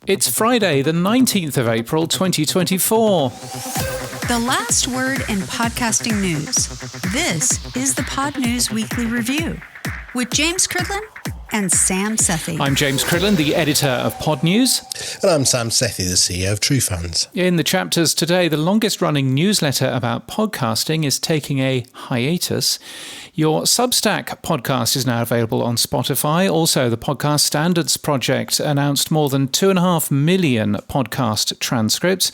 It's Friday, the 19th of April, 2024. The last word in podcasting news. This is the Pod News Weekly Review with James Cridland and Sam Sethi. I'm James Cridland, the editor of Pod News. And I'm Sam Sethi, the CEO of True Fans. In the chapters today, the longest-running newsletter about podcasting is taking a hiatus. Your Substack podcast is now available on Spotify. Also, the Podcast Standards Project announced more than 2.5 million podcast transcripts.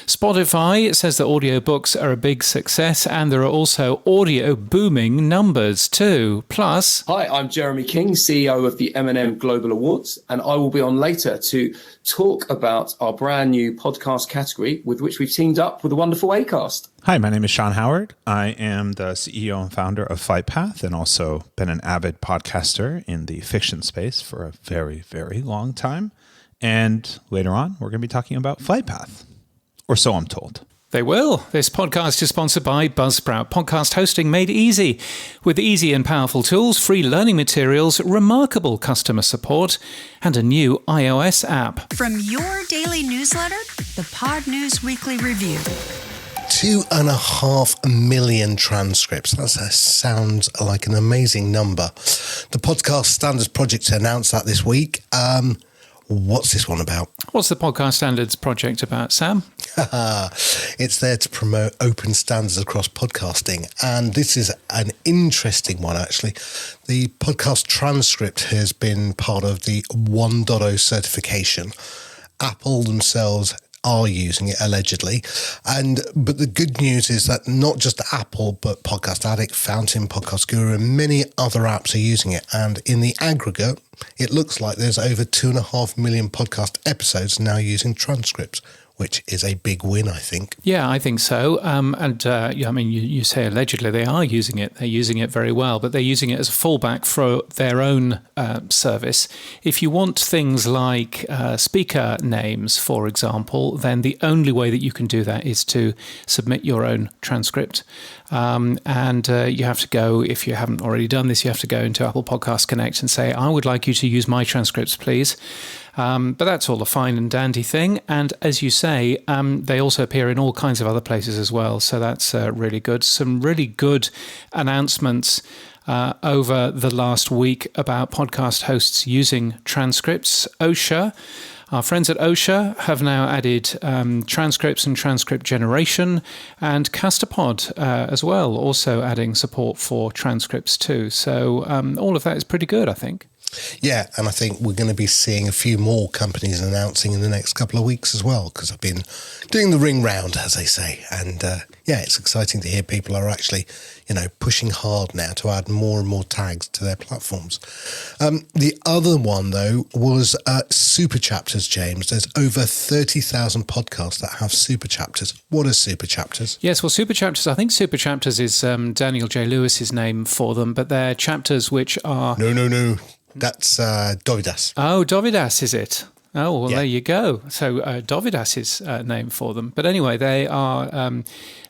Spotify says that audiobooks are a big success, and there are also audio booming numbers too. Plus... Hi, I'm Jeremy King, CEO of the M&M Global Awards, and I will be on later to talk about our brand new podcast category with which we've teamed up with the wonderful Acast. Hi, my name is Sean Howard. I am the CEO and founder of FlightPath and also been an avid podcaster in the fiction space for a very, very long time. And later on, we're going to be talking about FlightPath, or so I'm told. They will. This podcast is sponsored by Buzzsprout, podcast hosting made easy. With easy and powerful tools, free learning materials, remarkable customer support, and a new iOS app. From your daily newsletter, the Pod News Weekly Review. 2.5 million transcripts. That sounds like an amazing number. The Podcast Standards Project announced that this week. What's this one about? What's the Podcast Standards Project about, Sam? It's there to promote open standards across podcasting. And this is an interesting one, actually. The podcast transcript has been part of the 1.0 certification. Apple themselves are using it allegedly, but the good news is that not just Apple, but Podcast Addict, Fountain, Podcast Guru, and many other apps are using it. And in the aggregate, it looks like there's over 2.5 million podcast episodes now using transcripts, which is a big win, I think. Yeah, I think so. You say allegedly they are using it. They're using it very well, but they're using it as a fallback for their own service. If you want things like speaker names, for example, then the only way that you can do that is to submit your own transcript. You have to go, if you haven't already done this, you have to go into Apple Podcast Connect and say, I would like you to use my transcripts, please. But that's all a fine and dandy thing. And as you say, they also appear in all kinds of other places as well. So that's really good. Some really good announcements over the last week about podcast hosts using transcripts. OSHA, our friends at OSHA have now added transcripts and transcript generation, and Castopod as well, also adding support for transcripts too. So all of that is pretty good, I think. Yeah, and I think we're going to be seeing a few more companies announcing in the next couple of weeks as well, because I've been doing the ring round, as they say. And it's exciting to hear people are actually, pushing hard now to add more and more tags to their platforms. The other one, though, was super chapters, James. There's over 30,000 podcasts that have super chapters. What are super chapters? Yes, well, super chapters, I think super chapters is Daniel J. Lewis's name for them, but they're chapters which are... No. That's Dovidas. Oh, Dovidas, is it? Oh, well, yeah. There you go. So Dovidas's name for them. But anyway, they are...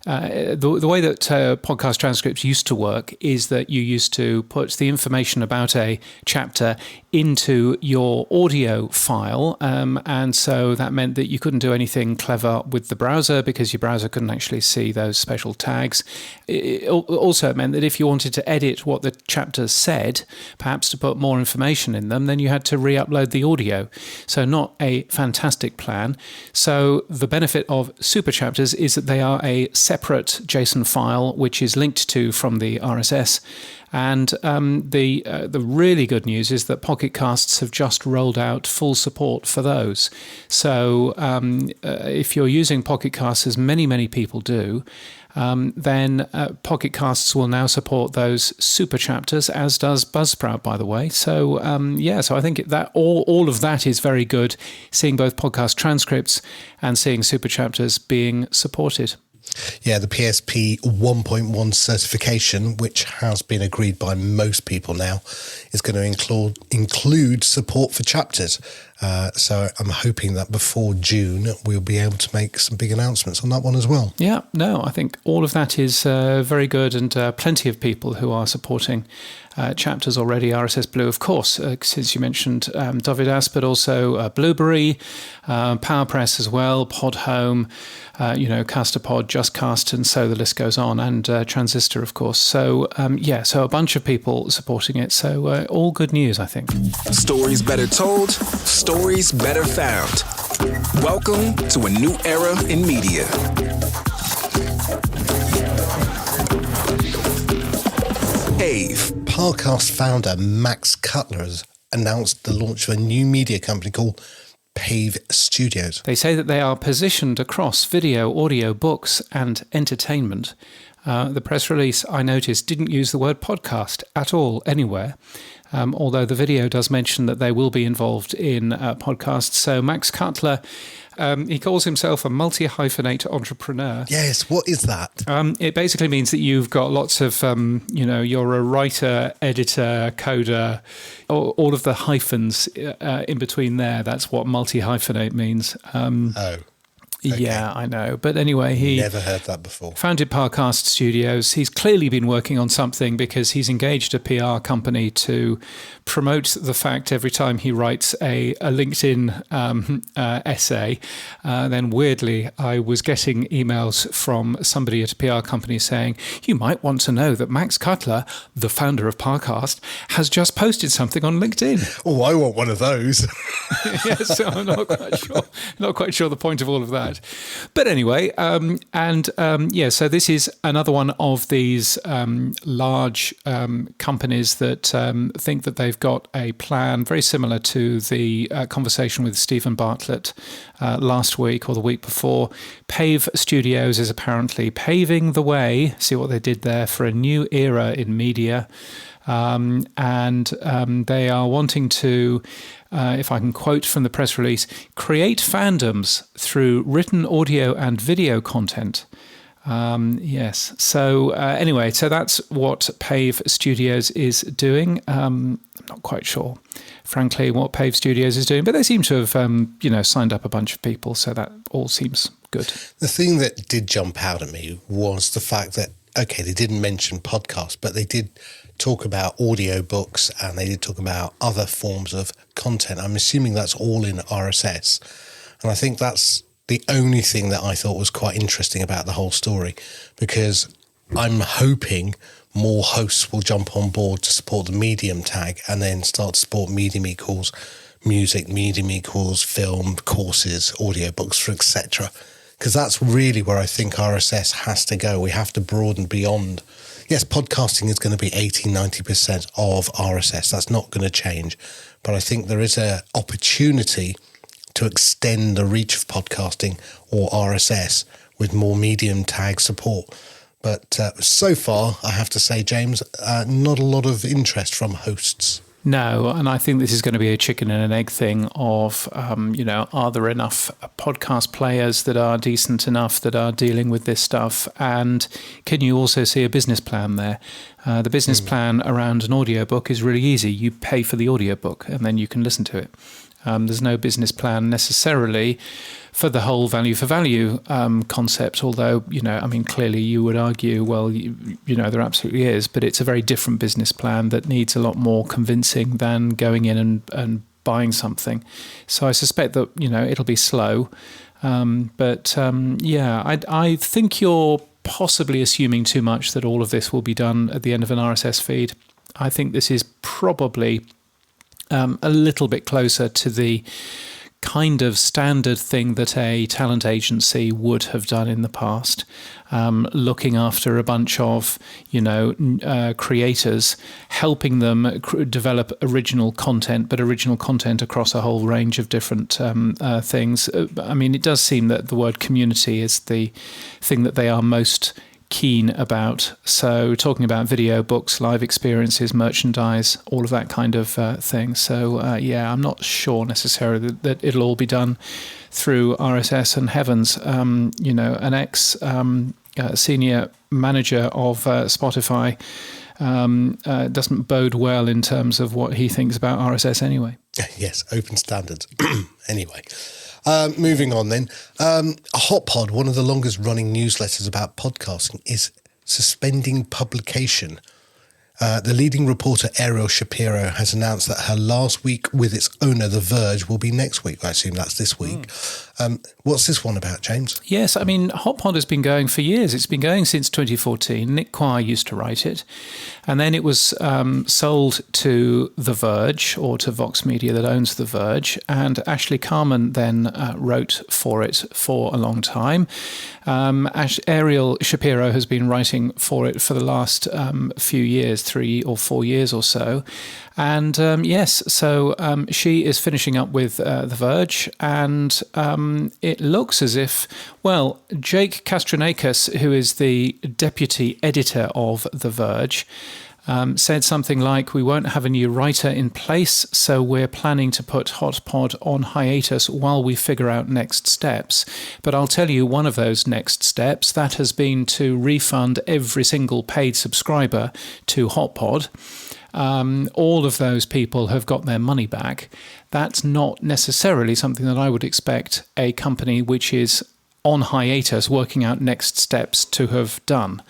the way that podcast transcripts used to work is that you used to put the information about a chapter into your audio file. And so that meant that you couldn't do anything clever with the browser because your browser couldn't actually see those special tags. It also meant that if you wanted to edit what the chapters said, perhaps to put more information in them, then you had to re-upload the audio. So not a fantastic plan. So the benefit of super chapters is that they are a separate JSON file which is linked to from the RSS. And the really good news is that Pocket Casts have just rolled out full support for those. So if you're using Pocket Casts, as many people do, then Pocket Casts will now support those super chapters, as does Buzzsprout, by the way. So so I think that all of that is very good, seeing both podcast transcripts and seeing super chapters being supported. Yeah, the PSP 1.1 certification, which has been agreed by most people now, is going to include support for chapters. So I'm hoping that before June, we'll be able to make some big announcements on that one as well. Yeah, no, I think all of that is very good, and plenty of people who are supporting chapters already. RSS Blue, of course, since you mentioned Dovidas, but also Blueberry, PowerPress as well, Podhome, Casterpod, JustCast, and so the list goes on, and Transistor, of course. So, so a bunch of people supporting it. So all good news, I think. Stories better told, stories better found. Welcome to a new era in media. PAVE. Podcast founder Max Cutler has announced the launch of a new media company called PAVE Studios. They say that they are positioned across video, audio, books, and entertainment. The press release, I noticed, didn't use the word podcast at all anywhere, although the video does mention that they will be involved in podcasts. So Max Cutler, he calls himself a multi-hyphenate entrepreneur. Yes, what is that? It basically means that you've got lots of, you're a writer, editor, coder, all of the hyphens in between there. That's what multi-hyphenate means. Okay. Yeah, I know. But anyway, he never heard that before. Founded Podcast Studios. He's clearly been working on something because he's engaged a PR company to promote the fact every time he writes a LinkedIn essay. Then weirdly, I was getting emails from somebody at a PR company saying, you might want to know that Max Cutler, the founder of Parcast, has just posted something on LinkedIn. Oh, I want one of those. Yes, so I'm not quite sure the point of all of that. But anyway, so this is another one of these large companies that think that they've got a plan very similar to the conversation with Stephen Bartlett last week or the week before. PAVE Studios is apparently paving the way, see what they did there, for a new era in media. They are wanting to, if I can quote from the press release, create fandoms through written audio and video content. Yes. So anyway, so that's what PAVE Studios is doing. I'm not quite sure, frankly, what PAVE Studios is doing, but they seem to have, signed up a bunch of people. So that all seems good. The thing that did jump out at me was the fact that, okay, they didn't mention podcasts, but they did talk about audio books and they did talk about other forms of content. I'm assuming that's all in RSS. And I think that's the only thing that I thought was quite interesting about the whole story, because I'm hoping more hosts will jump on board to support the medium tag and then start to support medium equals music, medium equals film, courses, audiobooks, etc. Because that's really where I think RSS has to go. We have to broaden beyond. Yes, podcasting is going to be 80-90% of RSS. That's not going to change. But I think there is an opportunity to extend the reach of podcasting or RSS with more medium tag support. But so far, I have to say, James, not a lot of interest from hosts. No, and I think this is going to be a chicken and an egg thing of, are there enough podcast players that are decent enough that are dealing with this stuff? And can you also see a business plan there? The business plan around an audiobook is really easy. You pay for the audiobook and then you can listen to it. There's no business plan necessarily for the whole value for value concept, although, clearly you would argue, well, there absolutely is, but it's a very different business plan that needs a lot more convincing than going in and buying something. So I suspect that, it'll be slow. I think you're possibly assuming too much that all of this will be done at the end of an RSS feed. I think this is probably a little bit closer to the kind of standard thing that a talent agency would have done in the past, looking after a bunch of, creators, helping them develop original content, but original content across a whole range of different things. It does seem that the word community is the thing that they are most keen about. So talking about video, books, live experiences, merchandise, all of that kind of thing. So I'm not sure necessarily that it'll all be done through RSS. And heavens, an ex senior manager of Spotify doesn't bode well in terms of what he thinks about RSS anyway. Yes, open standards. Anyway, moving on then. HotPod, one of the longest running newsletters about podcasting, is suspending publication. The leading reporter, Ariel Shapiro, has announced that her last week with its owner, The Verge, will be next week. I assume that's this week. What's this one about, James? Yes, I mean, HotPod has been going for years. It's been going since 2014. Nick Quire used to write it. And then it was sold to The Verge, or to Vox Media that owns The Verge. And Ashley Carman then wrote for it for a long time. Ariel Shapiro has been writing for it for the last few years, 3 or 4 years or so. And so she is finishing up with The Verge, and it looks as if, well, Jake Kastrenakis, who is the deputy editor of The Verge, said something like, "We won't have a new writer in place, so we're planning to put HotPod on hiatus while we figure out next steps." But I'll tell you one of those next steps, that has been to refund every single paid subscriber to HotPod. All of those people have got their money back. That's not necessarily something that I would expect a company which is on hiatus working out next steps to have done.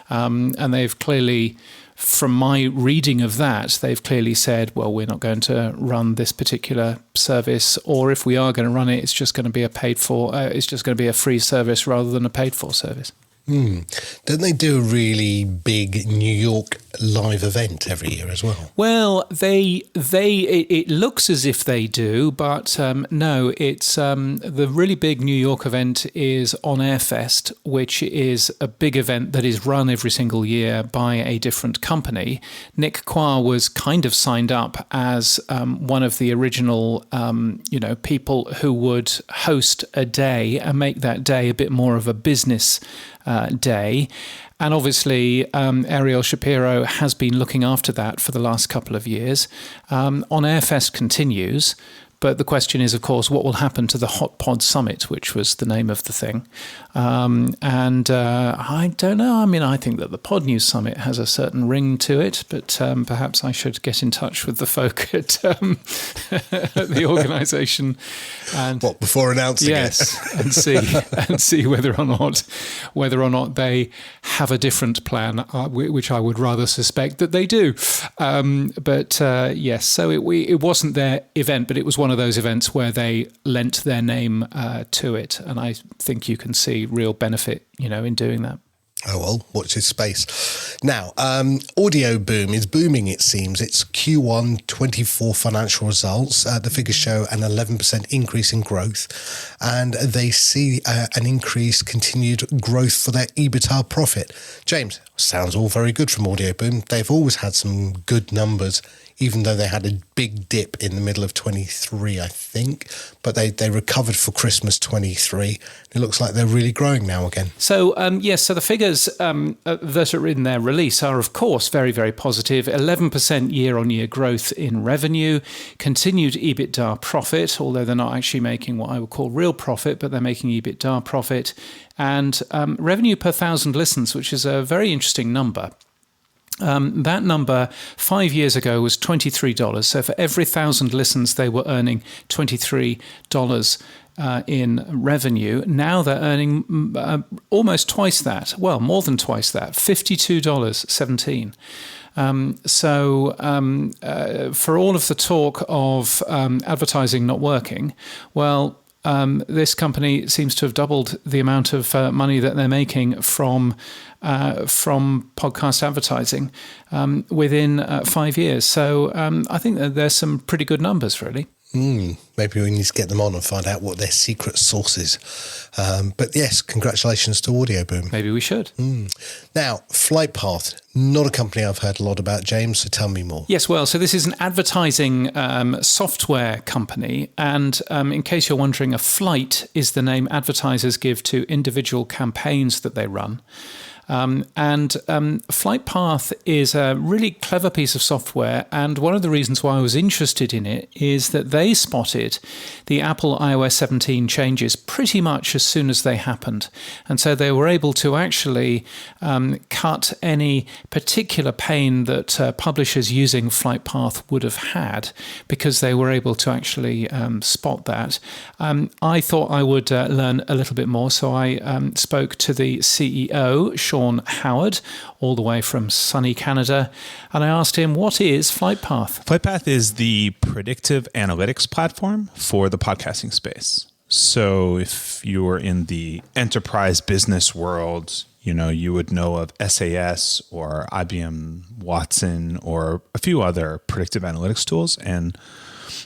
And they've clearly, from my reading of that, they've clearly said, well, we're not going to run this particular service, or if we are going to run it, it's just going to be it's just going to be a free service rather than a paid for service. Don't they do a really big New York live event every year as well? Well, it looks as if they do, but no, it's the really big New York event is On Air Fest, which is a big event that is run every single year by a different company. Nick Quire was kind of signed up as one of the original, people who would host a day and make that day a bit more of a business day. And obviously, Ariel Shapiro has been looking after that for the last couple of years. On Airfest continues, but the question is, of course, what will happen to the HotPod Summit, which was the name of the thing. I don't know. I mean, I think that the Pod News Summit has a certain ring to it, but perhaps I should get in touch with the folk at the organisation. And what, before announcing it? Yes, and see whether or not they have a different plan, which I would rather suspect that they do. Yes, so it wasn't their event, but it was one of those events where they lent their name to it, and I think you can see real benefit, in doing that. Oh, well, watch this space. Now, Audio Boom is booming, it seems. It's Q1 24 financial results. The figures show an 11% increase in growth, and they see an increased continued growth for their EBITDA profit. James, sounds all very good from Audio Boom. They've always had some good numbers, even though they had a big dip in the middle of 23, I think. But they recovered for Christmas 23. It looks like they're really growing now again. So, so the figures that are in their release are, of course, very, very positive. 11% year-on-year growth in revenue, continued EBITDA profit, although they're not actually making what I would call real profit, but they're making EBITDA profit, and revenue per 1,000 listens, which is a very interesting number. That number 5 years ago was $23. So for every 1,000 listens, they were earning $23 in revenue. Now they're earning almost twice that. Well, more than twice that, $52.17. For all of the talk of advertising not working, well, this company seems to have doubled the amount of money that they're making from podcast advertising within 5 years. So I think that there's some pretty good numbers, really. Maybe we need to get them on and find out what their secret sauce is. But yes, congratulations to Audio Boom. Maybe we should. Now, FlightPath, not a company I've heard a lot about, James, so tell me more. Yes, well, so this is an advertising software company. And in case you're wondering, a flight is the name advertisers give to individual campaigns that they run. FlightPath is a really clever piece of software, and one of the reasons why I was interested in it is that they spotted the Apple iOS 17 changes pretty much as soon as they happened. And so they were able to actually cut any particular pain that publishers using FlightPath would have had, because they were able to actually spot that. I thought I would learn a little bit more, so I spoke to the CEO, Sean Howard, all the way from sunny Canada, and I asked him, what is FlightPath? FlightPath is the predictive analytics platform for the podcasting space. So if you were in the enterprise business world, you would know of SAS or IBM Watson or a few other predictive analytics tools. And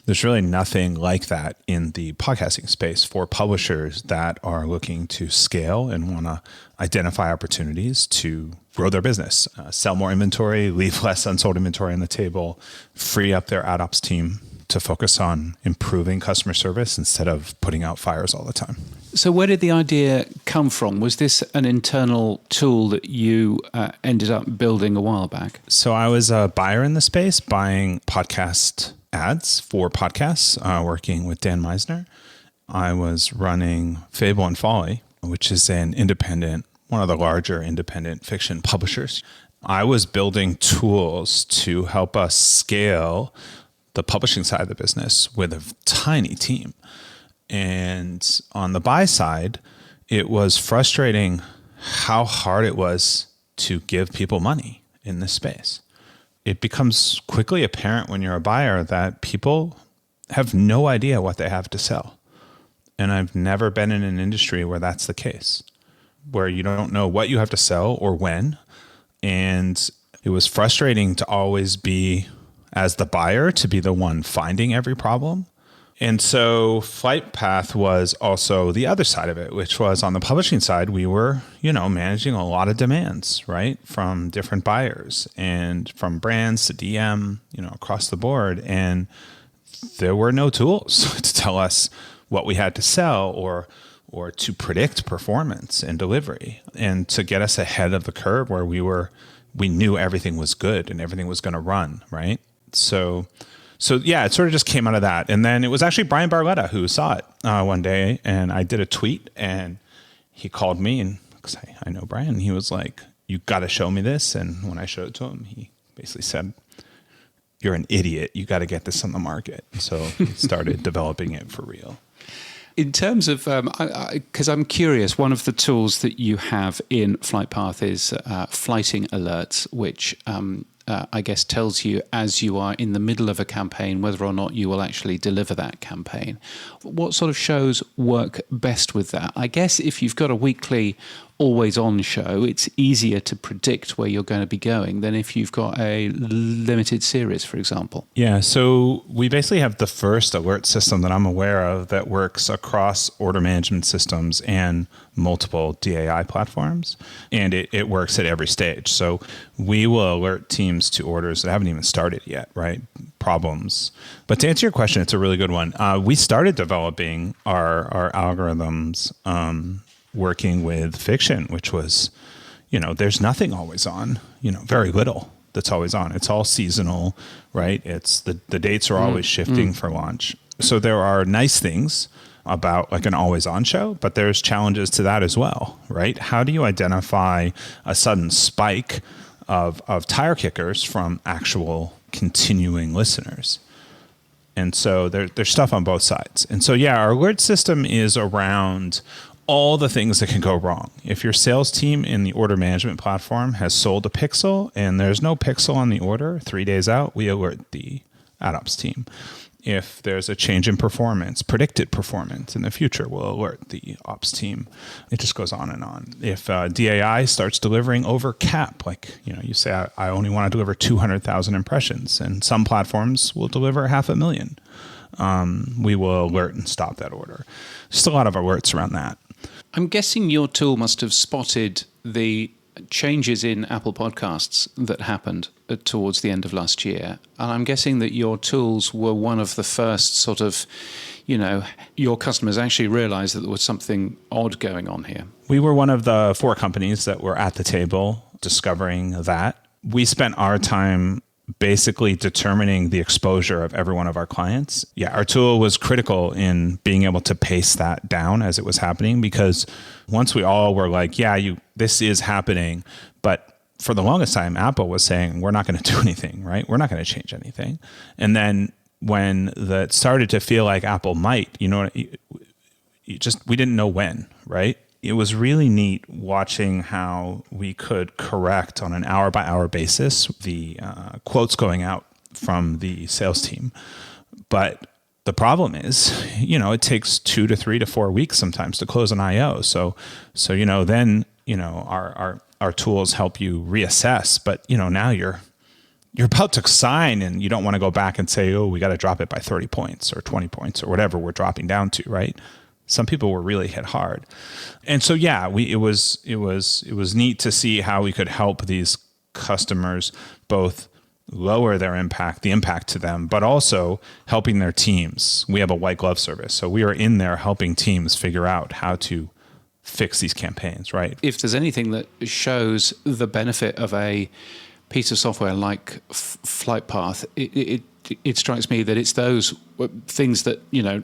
there's really nothing like that in the podcasting space for publishers that are looking to scale and want to identify opportunities to grow their business, sell more inventory, leave less unsold inventory on the table, free up their ad ops team to focus on improving customer service instead of putting out fires all the time. So where did the idea come from? Was this an internal tool that you ended up building a while back? So I was a buyer in the space, buying podcast ads for podcasts, working with Dan Meisner. I was running Fable and Folly, which is one of the larger independent fiction publishers. I was building tools to help us scale the publishing side of the business with a tiny team. And on the buy side, it was frustrating how hard it was to give people money in this space. It becomes quickly apparent when you're a buyer that people have no idea what they have to sell. And I've never been in an industry where that's the case, where you don't know what you have to sell or when. And it was frustrating to always be, as the buyer, to be the one finding every problem. And so FlightPath was also the other side of it, which was on the publishing side, we were, managing a lot of demands, right? From different buyers and from brands to DM, across the board. And there were no tools to tell us what we had to sell or to predict performance and delivery and to get us ahead of the curve where we knew everything was good and everything was going to run, right? So yeah, it sort of just came out of that. And then it was actually Brian Barletta who saw it one day, and I did a tweet and he called me, and because I know Brian, he was like, you got to show me this. And when I showed it to him, he basically said, you're an idiot. You got to get this on the market. So he started developing it for real. In terms of, because I'm curious, one of the tools that you have in FlightPath is flighting alerts, which I guess tells you as you are in the middle of a campaign whether or not you will actually deliver that campaign. What sort of shows work best with that? I guess if you've got a weekly always-on show, it's easier to predict where you're going to be going than if you've got a limited series, for example. Yeah, so we basically have the first alert system that I'm aware of that works across order management systems and multiple DAI platforms, and it works at every stage. So we will alert teams to orders that haven't even started yet, right? Problems. But to answer your question, it's a really good one. We started developing our algorithms working with fiction, which was, there's nothing always on, very little that's always on. It's all seasonal, right? It's the dates are always shifting for launch. So there are nice things about like an always on show, but there's challenges to that as well, right? How do you identify a sudden spike of tire kickers from actual continuing listeners? And so there's stuff on both sides. And so, yeah, our alert system is around all the things that can go wrong. If your sales team in the order management platform has sold a pixel and there's no pixel on the order 3 days out, we alert the ad ops team. If there's a change in performance, predicted performance in the future, we'll alert the ops team. It just goes on and on. If DAI starts delivering over cap, like you say, I only want to deliver 200,000 impressions, and some platforms will deliver 500,000. We will alert and stop that order. Just a lot of alerts around that. I'm guessing your tool must have spotted the changes in Apple Podcasts that happened towards the end of last year. And I'm guessing that your tools were one of the first sort of, your customers actually realized that there was something odd going on here. We were one of the 4 companies that were at the table discovering that. We spent our time basically determining the exposure of every one of our clients. Yeah, our tool was critical in being able to pace that down as it was happening, because once we all were like, this is happening, but for the longest time, Apple was saying, we're not going to do anything, right? We're not going to change anything. And then when that started to feel like Apple might, we didn't know when, right? It was really neat watching how we could correct on an hour-by-hour basis the quotes going out from the sales team. But the problem is, it takes 2 to 3 to 4 weeks sometimes to close an IO. So then our tools help you reassess. But now you're about to sign, and you don't want to go back and say, we got to drop it by 30 points or 20 points or whatever we're dropping down to, right? Some people were really hit hard. And so, it was neat to see how we could help these customers both lower the impact to them, but also helping their teams. We have a white glove service. So we are in there helping teams figure out how to fix these campaigns, right? If there's anything that shows the benefit of a piece of software like FlightPath, it strikes me that it's those things that,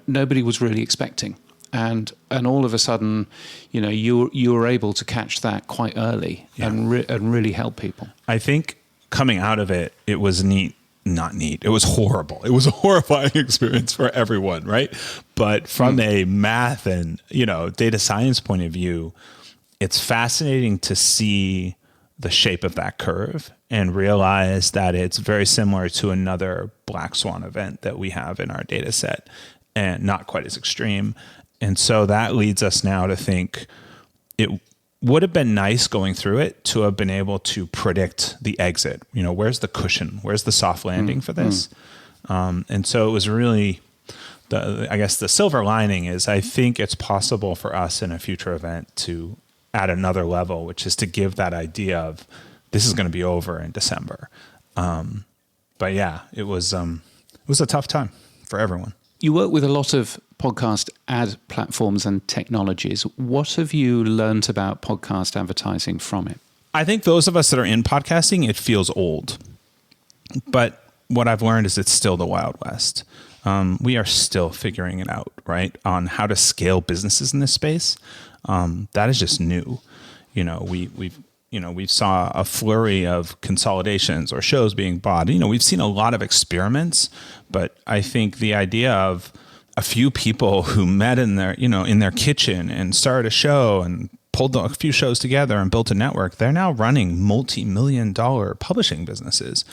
nobody was really expecting. And all of a sudden, you were able to catch that quite early and really help people. I think coming out of it, it was neat. Not neat. It was horrible. It was a horrifying experience for everyone, right? But from a math and data science point of view, it's fascinating to see the shape of that curve and realize that it's very similar to another black swan event that we have in our data set, and not quite as extreme. And so that leads us now to think it would have been nice going through it to have been able to predict the exit. Where's the cushion? Where's the soft landing for this? And so it was really, I guess the silver lining is I think it's possible for us in a future event to add another level, which is to give that idea of this is going to be over in December. But it was a tough time for everyone. You work with a lot of podcast ad platforms and technologies. What have you learned about podcast advertising from it? I think those of us that are in podcasting, it feels old. But what I've learned is it's still the Wild West. We are still figuring it out, right? On how to scale businesses in this space. That is just new. We've saw a flurry of consolidations or shows being bought. We've seen a lot of experiments, but I think the idea of a few people who met in their kitchen and started a show and pulled a few shows together and built a network, they're now running multi-million-dollar publishing businesses,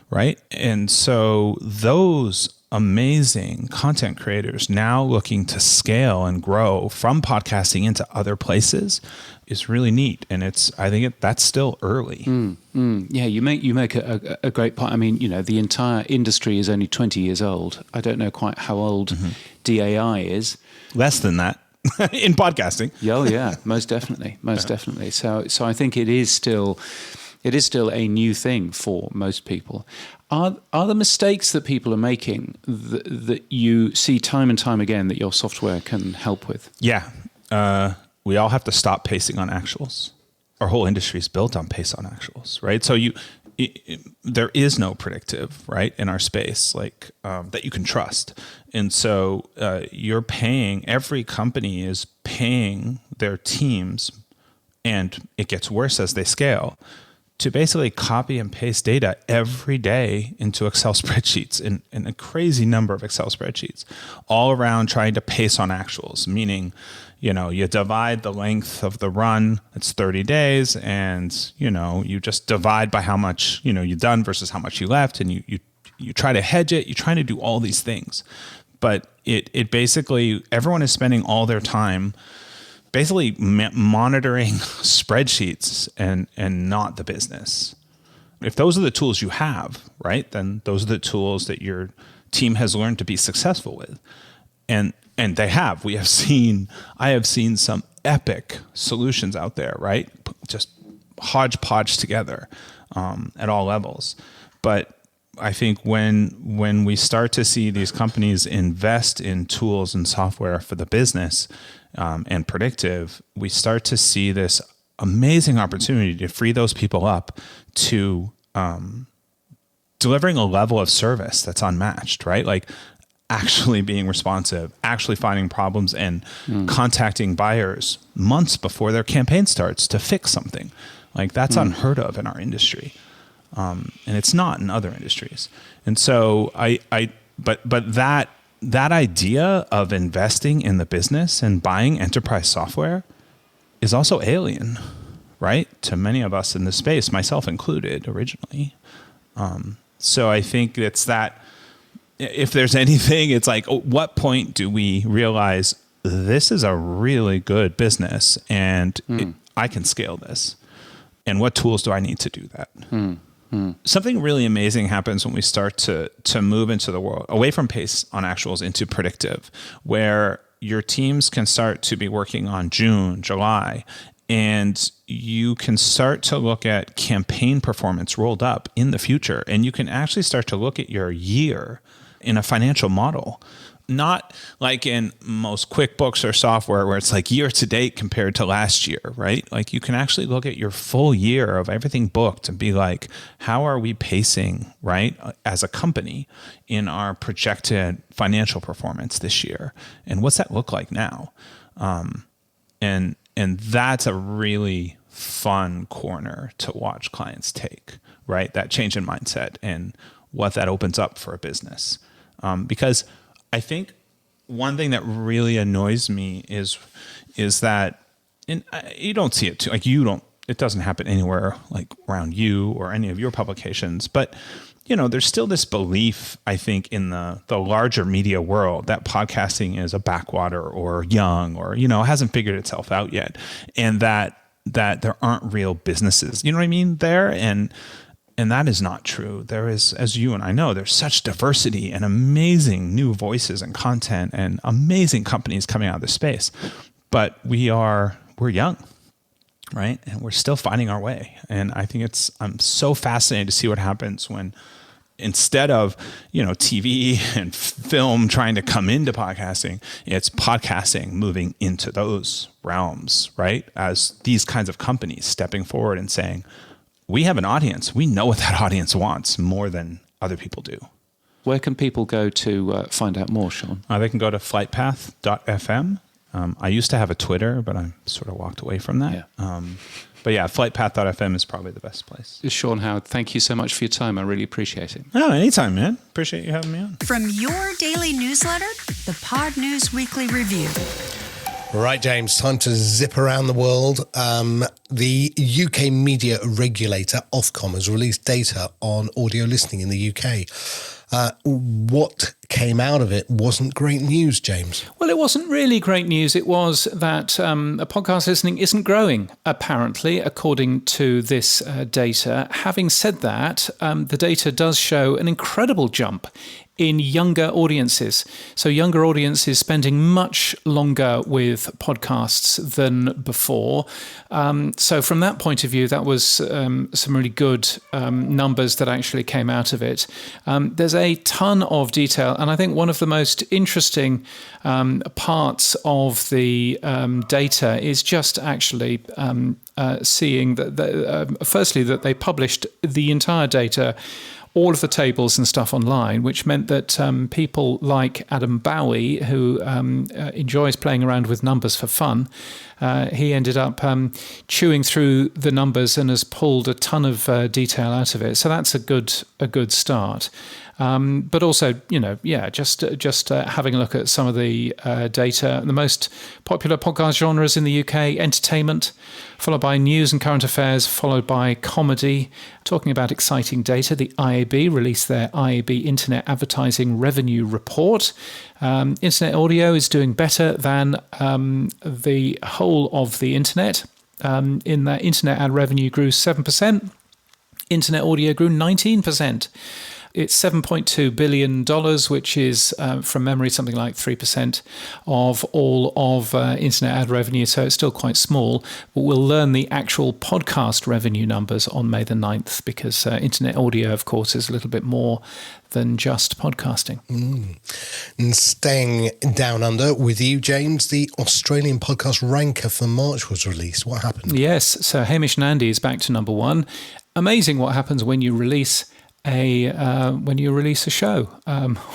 right? And so those amazing content creators now looking to scale and grow from podcasting into other places is really neat. And I think that's still early. Yeah, you make a great point. I mean, the entire industry is only 20 years old. I don't know quite how old DAI is. Less than that in podcasting. Yeah, most definitely. Definitely. So I think it is still a new thing for most people. Are the mistakes that people are making that you see time and time again that your software can help with? Yeah. We all have to stop pacing on actuals. Our whole industry is built on pace on actuals, right? So there is no predictive, right, in our space that you can trust. And so every company is paying their teams, and it gets worse as they scale, to basically copy and paste data every day into Excel spreadsheets, in a crazy number of Excel spreadsheets, all around trying to pace on actuals, meaning, you divide the length of the run, it's 30 days, and, you just divide by how much, you've done versus how much you left, and you try to hedge it, you're trying to do all these things. But it basically, everyone is spending all their time basically monitoring spreadsheets and not the business. If those are the tools you have, right, then those are the tools that your team has learned to be successful with. And they have. I have seen some epic solutions out there, right? Just hodgepodge together at all levels. But I think when we start to see these companies invest in tools and software for the business and predictive, we start to see this amazing opportunity to free those people up to delivering a level of service that's unmatched, right? Like actually being responsive, actually finding problems and contacting buyers months before their campaign starts to fix something. Like that's unheard of in our industry. And it's not in other industries. And so but that idea of investing in the business and buying enterprise software is also alien, right? To many of us in this space, myself included originally. So I think it's that if there's anything, it's like, at what point do we realize this is a really good business and I can scale this? And what tools do I need to do that? Something really amazing happens when we start to move into the world, away from pace on actuals into predictive, where your teams can start to be working on June, July, and you can start to look at campaign performance rolled up in the future. And you can actually start to look at your year in a financial model. Not like in most QuickBooks or software where it's like year to date compared to last year, right? Like you can actually look at your full year of everything booked and be like, how are we pacing, right, as a company in our projected financial performance this year? And what's that look like now? And that's a really fun corner to watch clients take, right? That change in mindset and what that opens up for a business. Because I think one thing that really annoys me is that, and you don't see it too, like it doesn't happen anywhere like around you or any of your publications, but there's still this belief, I think, in the larger media world that podcasting is a backwater or young or, hasn't figured itself out yet. And that there aren't real businesses, you know what I mean, there. And that is not true. There is, as you and I know, there's such diversity and amazing new voices and content and amazing companies coming out of this space. But we're young, right? And we're still finding our way. And I think I'm so fascinated to see what happens when instead of, TV and film trying to come into podcasting, it's podcasting moving into those realms, right? As these kinds of companies stepping forward and saying, we have an audience. We know what that audience wants more than other people do. Where can people go to find out more, Sean? They can go to FlightPath.fm. I used to have a Twitter, but I sort of walked away from that. Yeah. But yeah, FlightPath.fm is probably the best place. Sean Howard, thank you so much for your time. I really appreciate it. Oh, anytime, man. Appreciate you having me on. From your daily newsletter, the Pod News Weekly Review. Right, James, time to zip around the world. The UK media regulator, Ofcom, has released data on audio listening in the UK. What came out of it wasn't great news, James. Well, it wasn't really great news. It was that podcast listening isn't growing, apparently, according to this data. Having said that, the data does show an incredible jump in younger audiences. So younger audiences spending much longer with podcasts than before. So from that point of view, that was some really good numbers that actually came out of it. There's a ton of detail. And I think one of the most interesting parts of the data is just actually seeing that, firstly, that they published the entire data, all of the tables and stuff online, which meant that people like Adam Bowie, who enjoys playing around with numbers for fun, he ended up chewing through the numbers and has pulled a ton of detail out of it. So that's a good start. But also, just having a look at some of the data. The most popular podcast genres in the UK: entertainment, followed by news and current affairs, followed by comedy. Talking about exciting data, the IAB released their IAB Internet Advertising Revenue Report. Internet audio is doing better than the whole of the internet. In that, internet ad revenue grew 7%. Internet audio grew 19%. It's $7.2 billion, which is, from memory, something like 3% of all of internet ad revenue. So it's still quite small. But we'll learn the actual podcast revenue numbers on May the 9th, because internet audio, of course, is a little bit more than just podcasting. And staying down under with you, James, the Australian podcast ranker for March was released. What happened? Yes, so Hamish and Andy is back to number one. Amazing what happens when you release a show,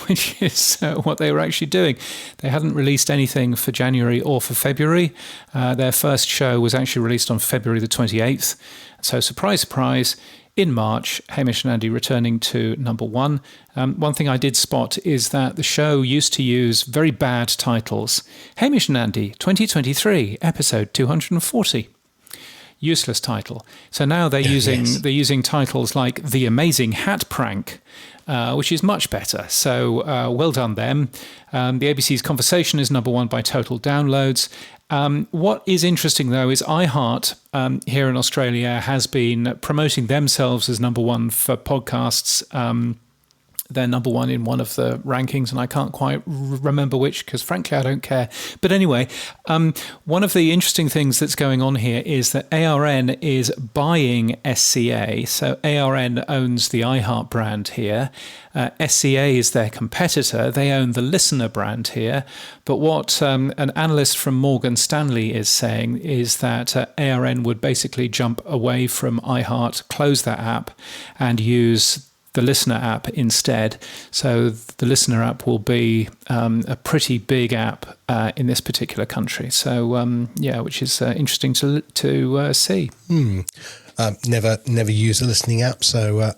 which is what they were actually doing. They hadn't released anything for January or for February. Their first show was actually released on February the 28th. So surprise, surprise, in March, Hamish and Andy returning to number one. One thing I did spot is that the show used to use very bad titles. Hamish and Andy, 2023, episode 240. Useless title. So now they're using titles like The Amazing Hat Prank, which is much better. So well done them. The ABC's Conversation is number one by total downloads. What is interesting, though, is iHeart here in Australia has been promoting themselves as number one for podcasts. They're number one in one of the rankings, and I can't quite remember which, because frankly, I don't care. But anyway, one of the interesting things that's going on here is that ARN is buying SCA. So ARN owns the iHeart brand here. SCA is their competitor. They own the Listener brand here. But what an analyst from Morgan Stanley is saying is that ARN would basically jump away from iHeart, close that app, and use the Listener app instead. So the Listener app will be a pretty big app in this particular country. So which is interesting to see. Never use a listening app. So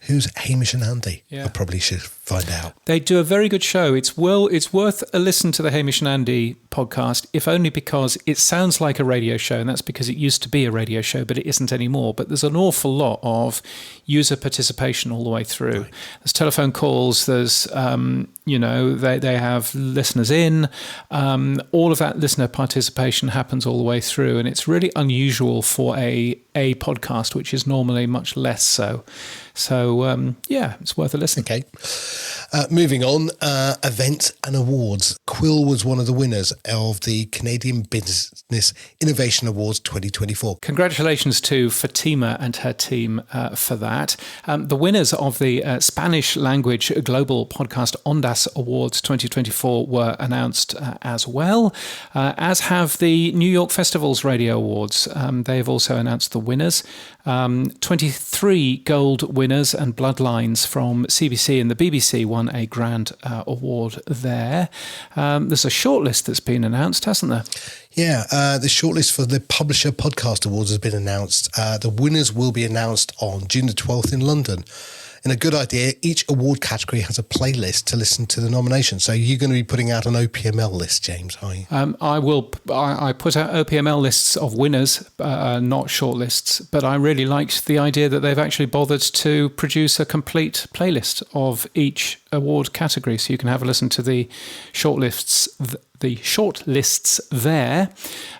who's Hamish and Andy? Yeah. I probably should find out. They do a very good show. It's worth a listen to the Hamish and Andy podcast, if only because it sounds like a radio show, and that's because it used to be a radio show, but it isn't anymore. But there's an awful lot of user participation all the way through. Right. There's telephone calls. There's they have listeners in. All of that listener participation happens all the way through, and it's really unusual for a podcast, which is normally much less so. So it's worth a listen. Okay. Moving on, events and awards. Quill was one of the winners of the Canadian Business Innovation Awards 2024. Congratulations to Fatima and her team for that. The winners of the Spanish language Global Podcast Ondas Awards 2024 were announced as well, as have the New York Festivals Radio Awards. They've also announced the winners. 23 gold winners and bloodlines from CBC and the BBC won a grand award there. There's a shortlist that's been announced, hasn't there? Yeah, the shortlist for the Publisher Podcast Awards has been announced. The winners will be announced on June the 12th in London. And a good idea, each award category has a playlist to listen to the nominations. So you're going to be putting out an OPML list, James, are you? I will. I put out OPML lists of winners, not shortlists. But I really liked the idea that they've actually bothered to produce a complete playlist of each award category. So you can have a listen to the shortlists. The short lists there.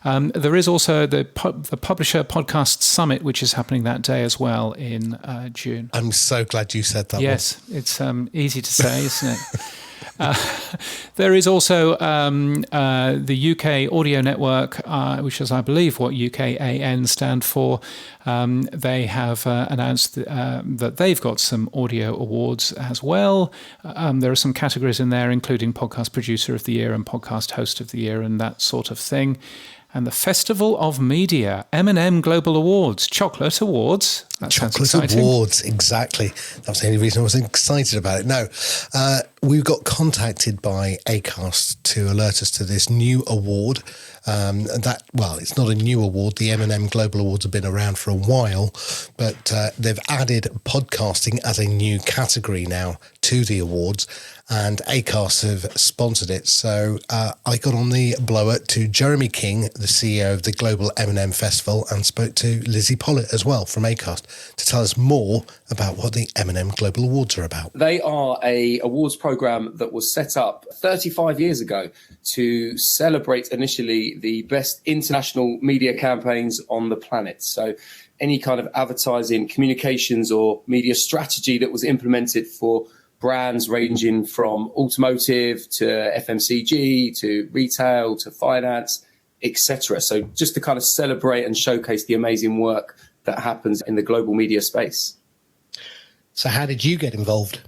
There is also the Publisher Podcast Summit, which is happening that day as well in June. I'm so glad you said that. Yes, it's easy to say, isn't it? There is also the UK Audio Network, which is, I believe, what UKAN stand for. They have announced that they've got some audio awards as well. There are some categories in there, including Podcast Producer of the Year and Podcast Host of the Year and that sort of thing. And the Festival of Media, M&M Global Awards, Chocolate Awards. That Chocolate Awards, exactly. That was the only reason I was excited about it. No, we got contacted by Acast to alert us to this new award. It's not a new award. The M&M Global Awards have been around for a while, but they've added podcasting as a new category now to the awards, and Acast have sponsored it. So I got on the blower to Jeremy King, the CEO of the Global M&M Festival, and spoke to Lizzy Pollott as well from Acast to tell us more about what the M&M Global Awards are about. They are a awards program that was set up 35 years ago to celebrate initially the best international media campaigns on the planet. So any kind of advertising, communications or media strategy that was implemented for brands ranging from automotive to FMCG to retail to finance, etc. So just to kind of celebrate and showcase the amazing work that happens in the global media space. So how did you get involved?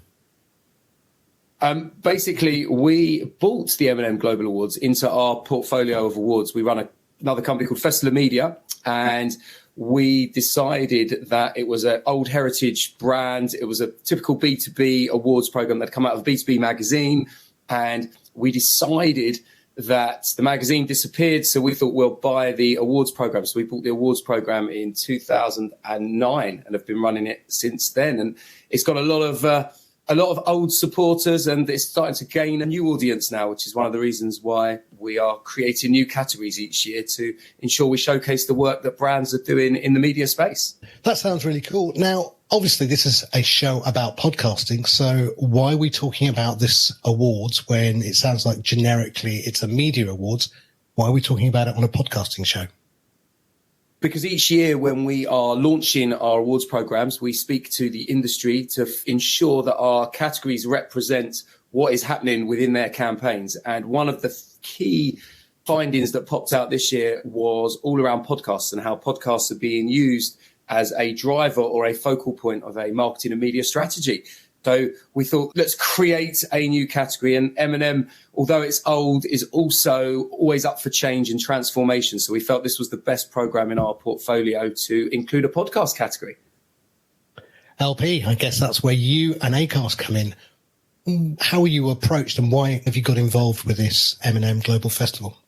Basically, we bought the M&M Global Awards into our portfolio of awards. We run another company called Festival of Media, and we decided that it was an old heritage brand. It was a typical B2B awards program that had come out of B2B magazine. And we decided that the magazine disappeared. So we thought we'll buy the awards program. So we bought the awards program in 2009 and have been running it since then. And it's got a lot of old supporters, and it's starting to gain a new audience now, which is one of the reasons why we are creating new categories each year to ensure we showcase the work that brands are doing in the media space. That sounds really cool. Now, obviously, this is a show about podcasting. So why are we talking about this awards when it sounds like generically it's a media awards? Why are we talking about it on a podcasting show? Because each year when we are launching our awards programs, we speak to the industry to ensure that our categories represent what is happening within their campaigns. And one of the key findings that popped out this year was all around podcasts and how podcasts are being used as a driver or a focal point of a marketing and media strategy. So we thought, let's create a new category. And M&M, although it's old, is also always up for change and transformation. So we felt this was the best program in our portfolio to include a podcast category. LP, I guess that's where you and Acast come in. How were you approached and why have you got involved with this M&M Global Festival?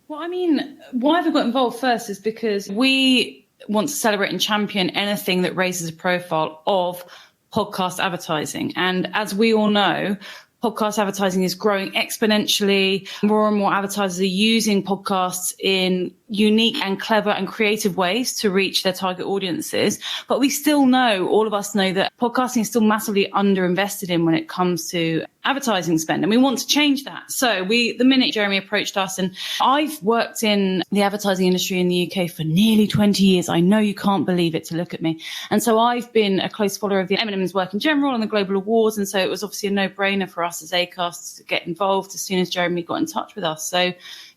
Well, I mean, why have I got involved first is because we want to celebrate and champion anything that raises a profile of podcast advertising. And as we all know, podcast advertising is growing exponentially. More and more advertisers are using podcasts in unique and clever and creative ways to reach their target audiences. But we still know, all of us know, that podcasting is still massively underinvested in when it comes to advertising spend. And we want to change that. So the minute Jeremy approached us, and I've worked in the advertising industry in the UK for nearly 20 years. I know you can't believe it to look at me. And so I've been a close follower of the M&M's work in general and the global awards. And so it was obviously a no-brainer for us as Acast to get involved as soon as Jeremy got in touch with us. So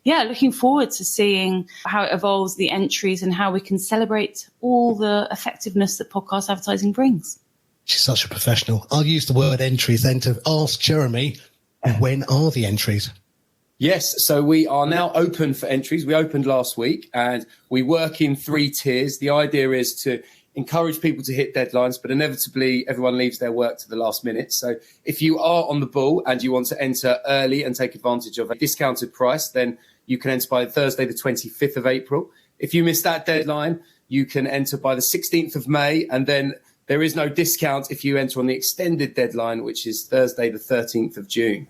yeah, looking forward to seeing how it evolves, the entries, and how we can celebrate all the effectiveness that podcast advertising brings. She's such a professional. I'll use the word entries then to ask Jeremy, when are the entries? Yes, so we are now open for entries. We opened last week and we work in 3 tiers. The idea is to encourage people to hit deadlines, but inevitably everyone leaves their work to the last minute. So if you are on the ball and you want to enter early and take advantage of a discounted price, then you can enter by Thursday, the 25th of April. If you miss that deadline, you can enter by the 16th of May. And then there is no discount if you enter on the extended deadline, which is Thursday, the 13th of June.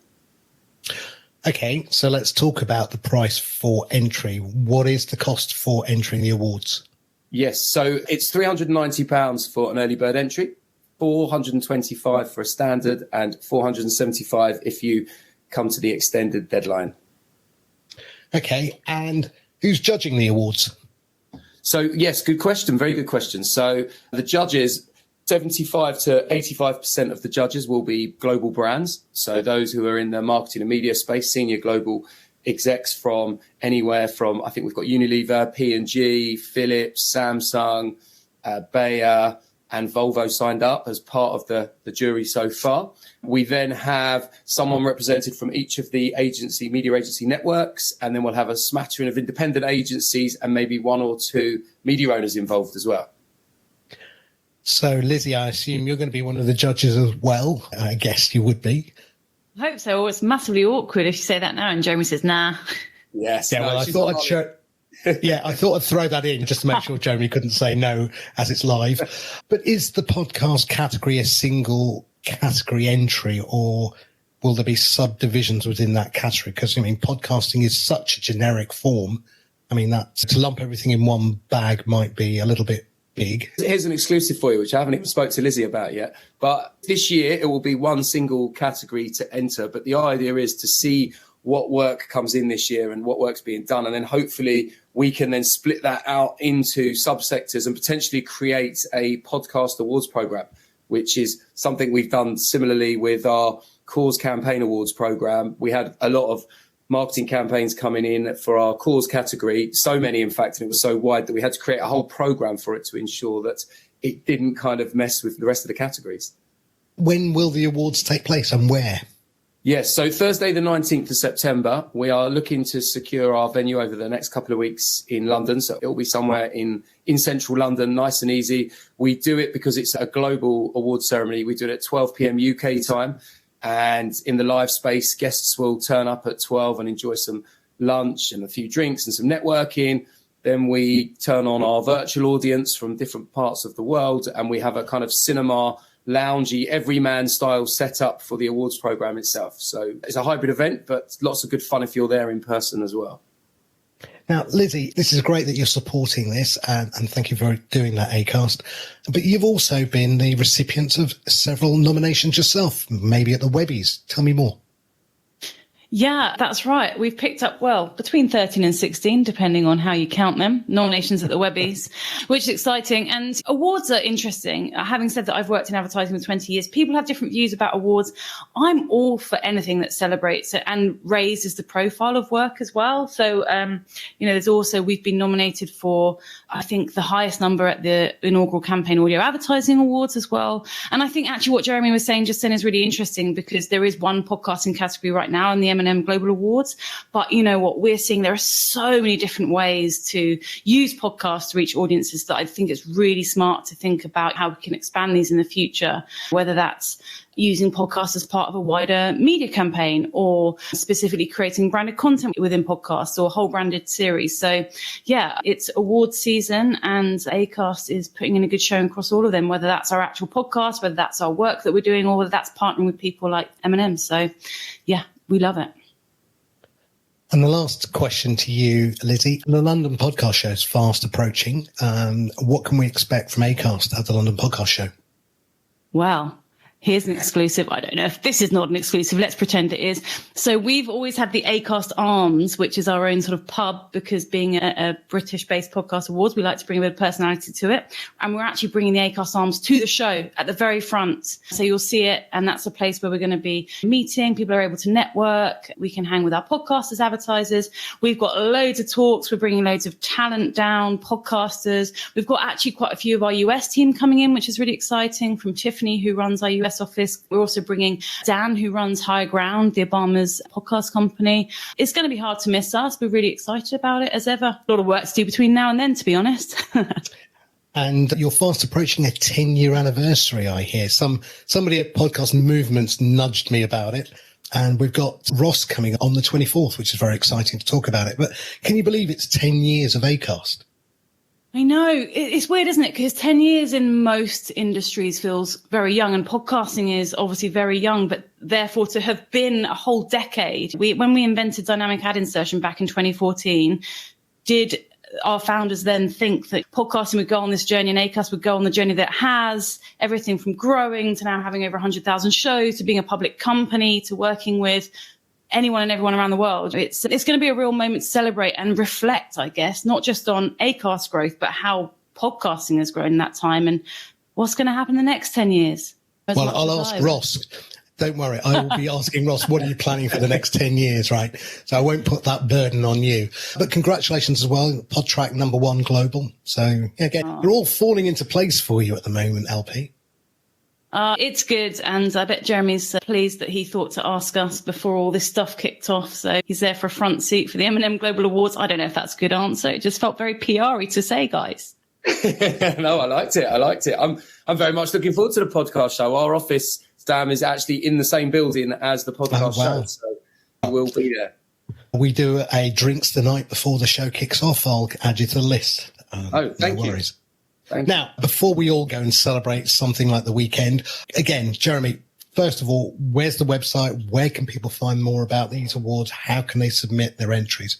Okay, so let's talk about the price for entry. What is the cost for entering the awards? Yes, so it's £390 for an early bird entry, £425 for a standard, and £475 if you come to the extended deadline. Okay, and who's judging the awards? So, yes, good question. Very good question. So the judges, 75 to 85% of the judges will be global brands. So those who are in the marketing and media space, senior global execs from anywhere from, I think we've got Unilever, P&G, Philips, Samsung, Bayer, and Volvo signed up as part of the jury so far. We then have someone represented from each of the media agency networks, and then we'll have a smattering of independent agencies and maybe 1 or 2 media owners involved as well. So, Lizzie, I assume you're going to be one of the judges as well. I guess you would be. I hope so. Or it's massively awkward if you say that now and Jeremy says, nah. Yes. Yeah, well, I thought I'd show... Yeah, I thought I'd throw that in just to make sure Jeremy couldn't say no as it's live. But is the podcast category a single category entry, or will there be subdivisions within that category? Because, I mean, podcasting is such a generic form. I mean, that to lump everything in one bag might be a little bit big. Here's an exclusive for you, which I haven't even spoke to Lizzie about yet. But this year, it will be one single category to enter. But the idea is to see what work comes in this year and what work's being done. And then hopefully we can then split that out into subsectors and potentially create a podcast awards program, which is something we've done similarly with our Cause Campaign Awards program. We had a lot of marketing campaigns coming in for our cause category, so many, in fact, and it was so wide that we had to create a whole program for it to ensure that it didn't kind of mess with the rest of the categories. When will the awards take place and where? Yes, so Thursday, the 19th of September, we are looking to secure our venue over the next couple of weeks in London. So it'll be somewhere in central London, nice and easy. We do it because it's a global awards ceremony. We do it at 12 p.m. UK time. And in the live space, guests will turn up at 12 and enjoy some lunch and a few drinks and some networking. Then we turn on our virtual audience from different parts of the world, and we have a kind of cinema, loungy, everyman style setup for the awards program itself. So it's a hybrid event, but lots of good fun if you're there in person as well. Now, Lizzy, this is great that you're supporting this, and thank you for doing that, Acast. But you've also been the recipient of several nominations yourself, maybe at the Webbies. Tell me more. Yeah, that's right. We've picked up, between 13 and 16, depending on how you count them, nominations at the Webbies, which is exciting. And awards are interesting. Having said that, I've worked in advertising for 20 years. People have different views about awards. I'm all for anything that celebrates it and raises the profile of work as well. So, there's also, we've been nominated for, I think, the highest number at the inaugural Campaign Audio Advertising Awards as well. And I think actually what Jeremy was saying just then is really interesting, because there is one podcasting category right now in the M&M Global Awards. But you know what we're seeing, there are so many different ways to use podcasts to reach audiences that I think it's really smart to think about how we can expand these in the future, whether that's using podcasts as part of a wider media campaign or specifically creating branded content within podcasts or a whole branded series. So yeah, it's awards season, and Acast is putting in a good showing across all of them, whether that's our actual podcast, whether that's our work that we're doing, or whether that's partnering with people like M&M. So yeah, we love it. And the last question to you, Lizzy. The London Podcast Show is fast approaching. What can we expect from Acast at the London Podcast Show? Well, here's an exclusive. I don't know if this is not an exclusive. Let's pretend it is. So we've always had the Acast Arms, which is our own sort of pub, because being a British-based podcast awards, we like to bring a bit of personality to it. And we're actually bringing the Acast Arms to the show at the very front. So you'll see it. And that's a place where we're going to be meeting. People are able to network. We can hang with our podcasters, advertisers. We've got loads of talks. We're bringing loads of talent down, podcasters. We've got actually quite a few of our US team coming in, which is really exciting, from Tiffany, who runs our US office. We're also bringing Dan, who runs Higher Ground, the Obama's podcast company. It's going to be hard to miss us. We're really excited about it, as ever. A lot of work to do between now and then, to be honest. And you're fast approaching a 10-year anniversary, I hear. Somebody at Podcast Movements nudged me about it. And we've got Ross coming on the 24th, which is very exciting to talk about it. But can you believe it's 10 years of Acast? I know. It's weird, isn't it? Because 10 years in most industries feels very young, and podcasting is obviously very young, but therefore to have been a whole decade. When we invented dynamic ad insertion back in 2014, did our founders then think that podcasting would go on this journey and Acast would go on the journey that has everything from growing to now having over 100,000 shows, to being a public company, to working with anyone and everyone around the world? It's going to be a real moment to celebrate and reflect, I guess, not just on Acast growth, but how podcasting has grown in that time and what's going to happen in the next 10 years. Well, I'll ask Ross. Don't worry, I will be asking Ross, what are you planning for the next 10 years, right? So I won't put that burden on you. But congratulations as well, PodTrack #1 global. So yeah, again, they're all falling into place for you at the moment, LP. It's good, and I bet Jeremy's pleased that he thought to ask us before all this stuff kicked off. So he's there for a front seat for the M&M Global Awards. I don't know if that's a good answer. It just felt very PR-y to say, guys. No, I liked it. I'm very much looking forward to the podcast show. Our office, Stam, is actually in the same building as the podcast show, so we'll be there. We do a drinks the night before the show kicks off. I'll add you to the list. Thank you. Now, before we all go and celebrate something like the weekend, again, Jeremy, first of all, where's the website? Where can people find more about these awards? How can they submit their entries?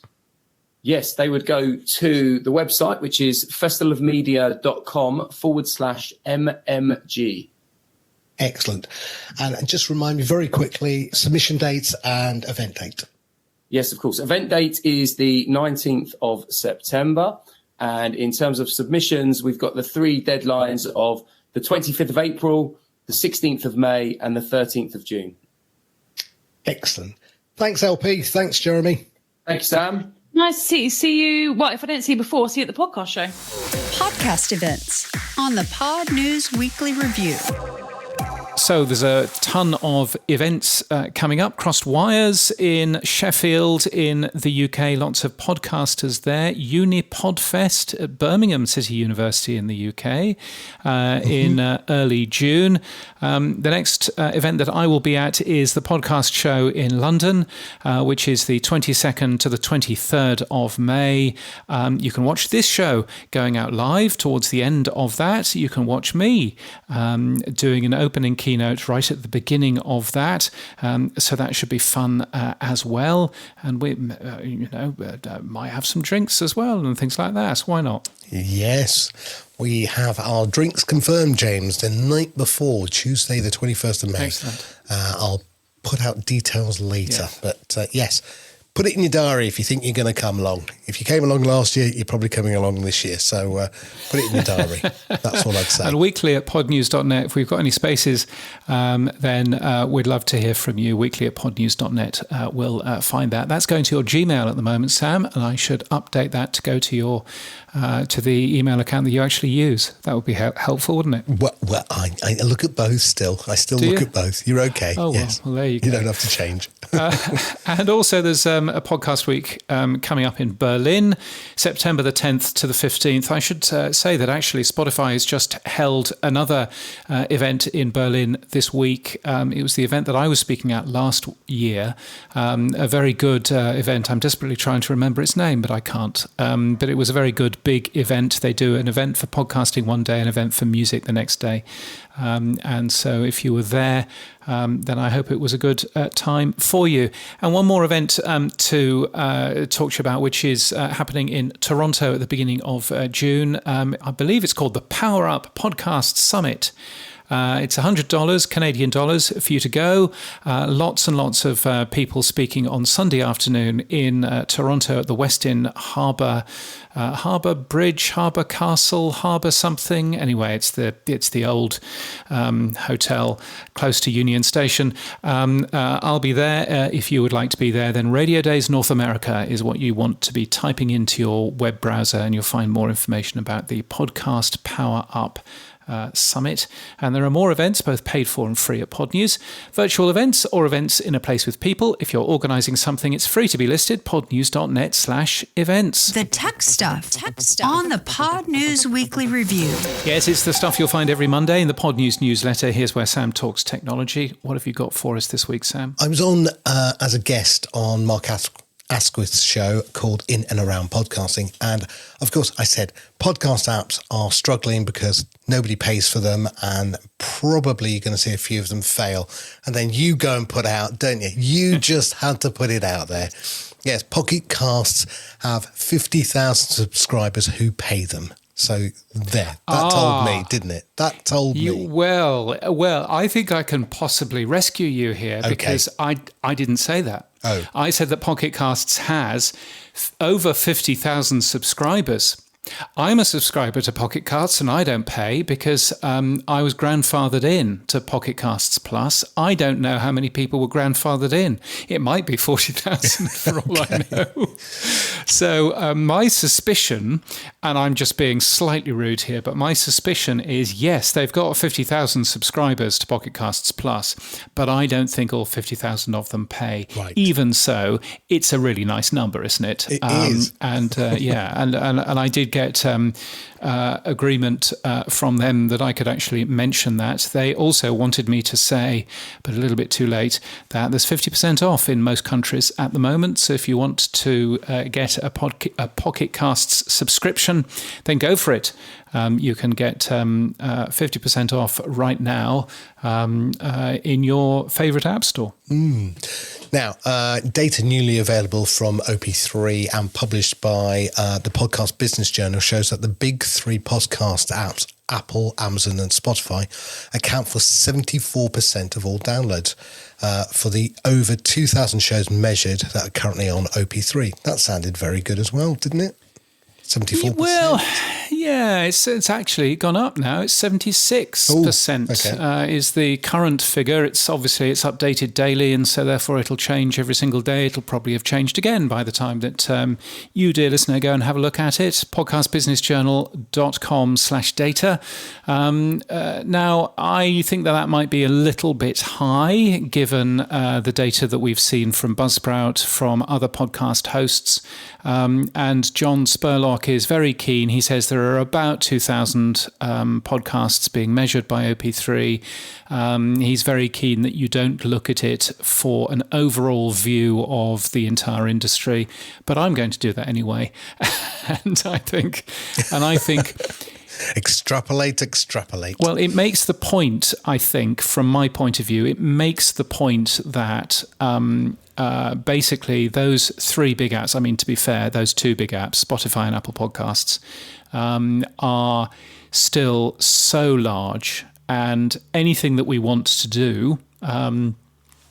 Yes, they would go to the website, which is festivalofmedia.com/MMG. Excellent. And just remind me very quickly, submission dates and event date. Yes, of course. Event date is the 19th of September. And in terms of submissions, we've got the 3 deadlines of the 25th of April, the 16th of May, and the 13th of June. Excellent. Thanks, LP. Thanks, Jeremy. Thank you, Sam. Nice to see you. See you. Well, if I don't see you before, see you at the podcast show. Podcast events on the Pod News Weekly Review. So there's a ton of events coming up. Crossed Wires in Sheffield in the UK. Lots of podcasters there. Unipodfest at Birmingham City University in the UK in early June. The next event that I will be at is the podcast show in London, which is the 22nd to the 23rd of May. You can watch this show going out live towards the end of that. You can watch me doing an opening keynote right at the beginning of that. So that should be fun as well. And we, might have some drinks as well and things like that. Why not? Yes, we have our drinks confirmed, James, the night before, Tuesday, the 21st of May. Excellent. I'll put out details later. Yeah. But yes, put it in your diary if you think you're going to come along. If you came along last year, you're probably coming along this year. So put it in your diary. That's all I'd say. And weekly at podnews.net. If we've got any spaces, then we'd love to hear from you. Weekly at podnews.net. We'll find that. That's going to your Gmail at the moment, Sam, and I should update that to go to your to the email account that you actually use. That would be helpful, wouldn't it? Well, I look at both still. I still look at both. You're okay. Oh, yes. well, there you go. You don't have to change. And also there's a podcast week coming up in Berlin, September the 10th to the 15th. I should say that actually Spotify has just held another event in Berlin this week. It was the event that I was speaking at last year. A very good event. I'm desperately trying to remember its name, but I can't. But it was a very good big event. They do an event for podcasting one day, an event for music the next day. And so if you were there, then I hope it was a good time for you. And one more event to talk to you about, which is happening in Toronto at the beginning of June. I believe it's called the Power Up Podcast Summit. It's $100 Canadian dollars for you to go. Lots and lots of people speaking on Sunday afternoon in Toronto at the Westin Harbour Bridge, Harbour Castle, Harbour something. Anyway, it's the old hotel close to Union Station. I'll be there. If you would like to be there, then Radio Days North America is what you want to be typing into your web browser, and you'll find more information about the Podcast Power Up Summit. And there are more events, both paid for and free, at Pod News. Virtual events or events in a place with people. If you're organising something, it's free to be listed. podnews.net/events. The tech stuff on the Pod News Weekly Review. Yes, it's the stuff you'll find every Monday in the Pod News newsletter. Here's where Sam talks technology. What have you got for us this week, Sam? I was on as a guest on Mark Asquith's show called In and Around Podcasting. And of course, I said podcast apps are struggling because nobody pays for them, and probably you're going to see a few of them fail. And then you go and put out, don't you? You just had to put it out there. Yes, Pocket Casts have 50,000 subscribers who pay them. So there, that told me, didn't it? That told me. Well, I think I can possibly rescue you here because I didn't say that. Oh. I said that Pocket Casts has over 50,000 subscribers. I'm a subscriber to Pocket Casts and I don't pay because I was grandfathered in to Pocket Casts Plus. I don't know how many people were grandfathered in. It might be 40,000 for all I know. So my suspicion, and I'm just being slightly rude here, but my suspicion is, yes, they've got 50,000 subscribers to Pocket Casts Plus, but I don't think all 50,000 of them pay. Right. Even so, it's a really nice number, isn't it? It is. And and I did get agreement from them that I could actually mention that. They also wanted me to say, but a little bit too late, that there's 50% off in most countries at the moment. So if you want to get a Pocket Casts subscription, then go for it. you can get 50% off right now in your favorite app store. Now, data newly available from OP3 and published by the Podcast Business Journal shows that the big three podcast apps, Apple, Amazon and Spotify, account for 74% of all downloads for the over 2,000 shows measured that are currently on OP3. That sounded very good as well, didn't it? 74%. Well, yeah, it's actually gone up now. It's 76% is the current figure. It's updated daily, and so therefore it'll change every single day. It'll probably have changed again by the time that you, dear listener, go and have a look at it. podcastbusinessjournal.com/data. Now, I think that might be a little bit high, given the data that we've seen from Buzzsprout, from other podcast hosts. And John Spurlock is very keen. He says there are about 2,000 podcasts being measured by OP3. He's very keen that you don't look at it for an overall view of the entire industry, but I'm going to do that anyway. and I think extrapolate. Well, it makes the point, I think, from my point of view, it makes the point that basically those three big apps, I mean, to be fair, those two big apps, Spotify and Apple Podcasts, are still so large, and anything that we want to do,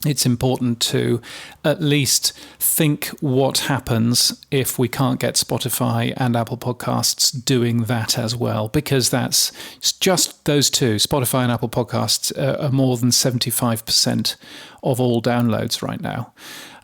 it's important to at least think what happens if we can't get Spotify and Apple Podcasts doing that as well, because that's just those two, Spotify and Apple Podcasts, are more than 75% of all downloads right now.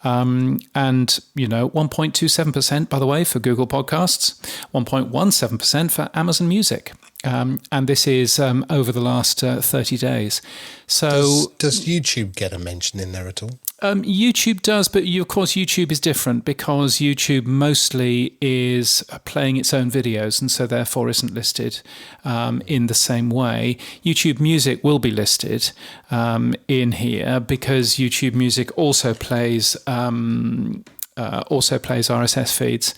And, 1.27%, by the way, for Google Podcasts, 1.17% for Amazon Music. And this is over the last 30 days. So does YouTube get a mention in there at all? YouTube does, but of course YouTube is different because YouTube mostly is playing its own videos and so therefore isn't listed in the same way. YouTube Music will be listed in here because YouTube Music also plays RSS feeds.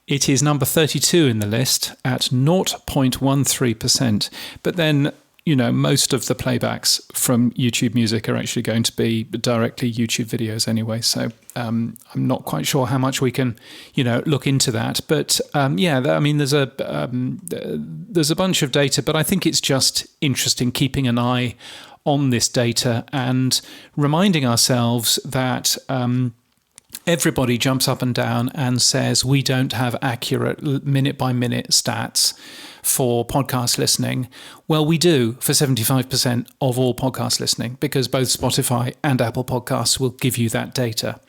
It is number 32 in the list at 0.13%. But then, most of the playbacks from YouTube Music are actually going to be directly YouTube videos anyway. So I'm not quite sure how much we can, look into that. But there's a bunch of data, but I think it's just interesting keeping an eye on this data and reminding ourselves that everybody jumps up and down and says we don't have accurate minute-by-minute stats for podcast listening. Well, we do for 75% of all podcast listening because both Spotify and Apple Podcasts will give you that data.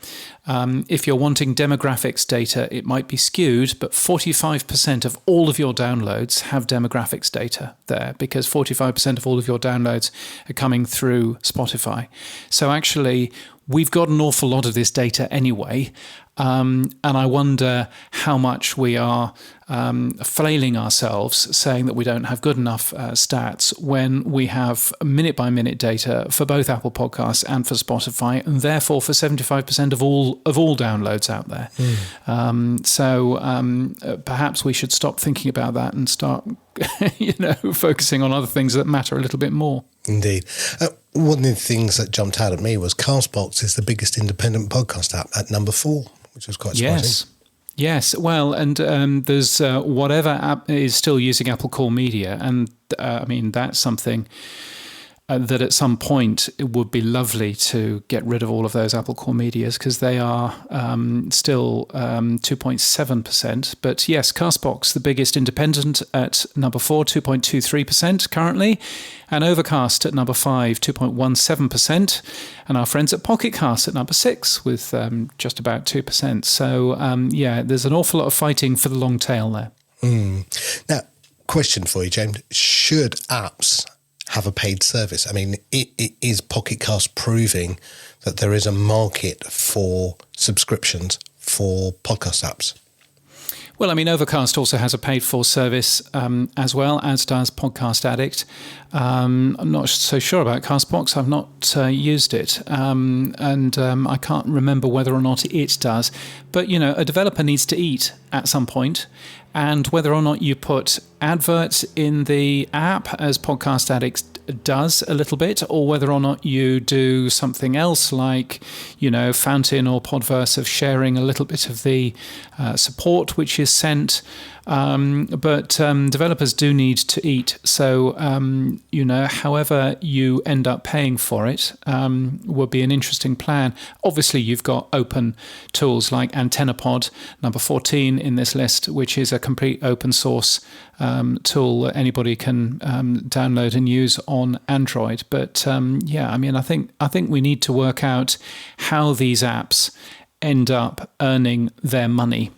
If you're wanting demographics data, it might be skewed, but 45% of all of your downloads have demographics data there because 45% of all of your downloads are coming through Spotify. So actually, we've got an awful lot of this data anyway, and I wonder how much we are flailing ourselves saying that we don't have good enough stats when we have minute-by-minute data for both Apple Podcasts and for Spotify, and therefore for 75% of all downloads out there. So perhaps we should stop thinking about that and start, focusing on other things that matter a little bit more. Indeed. One of the things that jumped out at me was Castbox is the biggest independent podcast app at number 4, which was quite surprising. Yes. Well, and there's whatever app is still using Apple Core Media, and that's something that at some point it would be lovely to get rid of all of those Apple Core Medias because they are still 2.7%. But yes, Castbox, the biggest independent at number 4, 2.23% currently, and Overcast at number 5, 2.17%, and our friends at Pocket Cast at number 6 with just about 2%. So there's an awful lot of fighting for the long tail there. Now, question for you, James: should apps have a paid service? I mean, is Pocket Cast proving that there is a market for subscriptions for podcast apps? Well, I mean, Overcast also has a paid-for service as well, as does Podcast Addict. I'm not so sure about Castbox. I've not used it, and I can't remember whether or not it does. But, you know, a developer needs to eat at some point, and whether or not you put adverts in the app, as Podcast Addict does a little bit, or whether or not you do something else like, you know, Fountain or Podverse of sharing a little bit of the support which is sent. But developers do need to eat. So, you know, however you end up paying for it would be an interesting plan. Obviously, you've got open tools like AntennaPod, number 14 in this list, which is a complete open source tool that anybody can download and use on Android. But yeah, I mean, I think we need to work out how these apps end up earning their money.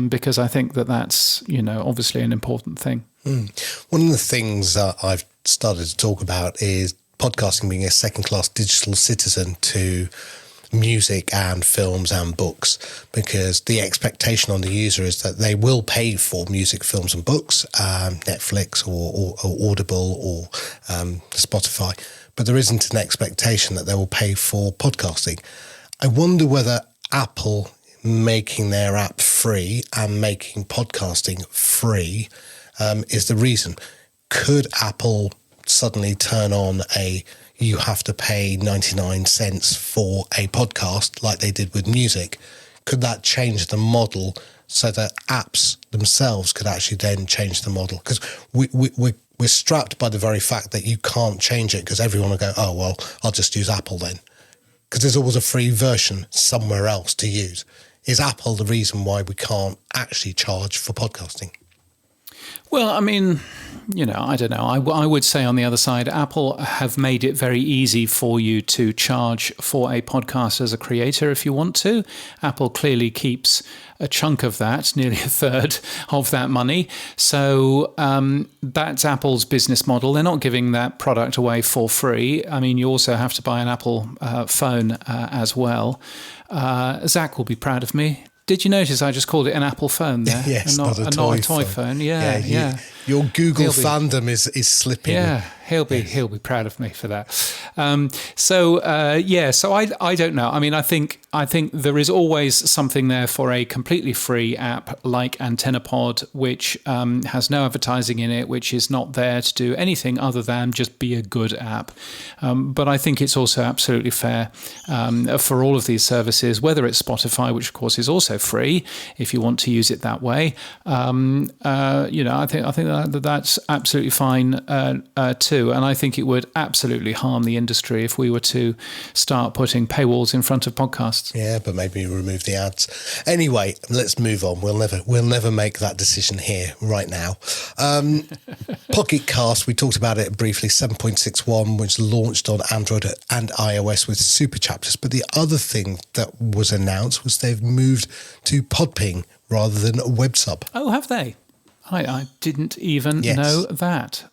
Because I think that's, you know, obviously an important thing. One of the things I've started to talk about is podcasting being a second-class digital citizen to music and films and books, because the expectation on the user is that they will pay for music, films and books, Netflix or Audible or Spotify, but there isn't an expectation that they will pay for podcasting. I wonder whether Apple making their app free and making podcasting free is the reason. Could Apple suddenly turn on you have to pay 99 cents for a podcast like they did with music? Could that change the model so that apps themselves could actually then change the model? Because we're strapped by the very fact that you can't change it, because everyone will go, oh, well, I'll just use Apple then. Because there's always a free version somewhere else to use. Is Apple the reason why we can't actually charge for podcasting? Well, I mean, you know, I don't know. I would say on the other side, Apple have made it very easy for you to charge for a podcast as a creator if you want to. Apple clearly keeps a chunk of that, nearly a third of that money. So that's Apple's business model. They're not giving that product away for free. I mean, you also have to buy an Apple phone as well. Zach will be proud of me. Did you notice I just called it an Apple phone there? Yes, and not a toy phone. Yeah. Your Google fandom is slipping. Yeah, he'll be proud of me for that. So I don't know. I mean, I think there is always something there for a completely free app like AntennaPod, which has no advertising in it, which is not there to do anything other than just be a good app. But I think it's also absolutely fair for all of these services, whether it's Spotify, which of course is also free if you want to use it that way. You know, I think that's absolutely fine too. And I think it would absolutely harm the industry if we were to start putting paywalls in front of podcasts. Yeah, but maybe remove the ads. Anyway, let's move on. We'll never make that decision here right now. Pocket Cast, we talked about it briefly, 7.61, which launched on Android and iOS with super chapters. But the other thing that was announced was they've moved to Podping rather than a web sub. Oh, have they? I didn't even know that.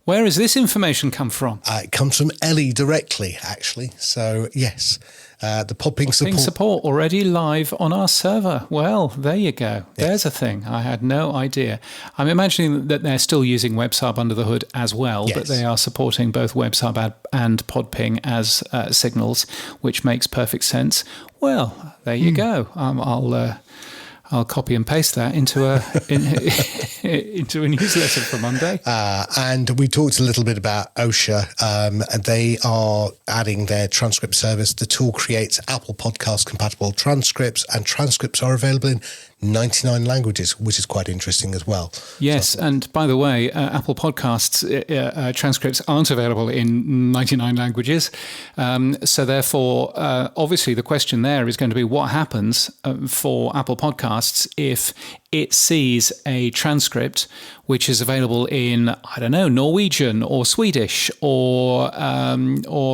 Where has this information come from? It comes from Ellie directly, actually. So, yes, the Podping support already live on our server. Well, there you go. There's a thing. I had no idea. I'm imagining that they're still using WebSub under the hood as well, but they are supporting both WebSub and Podping as signals, which makes perfect sense. Well, there you go. I'll copy and paste that into a newsletter for Monday. And we talked a little bit about OSHA. They are adding their transcript service. The tool creates Apple Podcast compatible transcripts, and transcripts are available in 99 languages, which is quite interesting as well. Yes, and by the way, Apple Podcasts transcripts aren't available in 99 languages. So therefore, obviously the question there is going to be what happens for Apple Podcasts if it sees a transcript which is available in, I don't know, Norwegian or Swedish or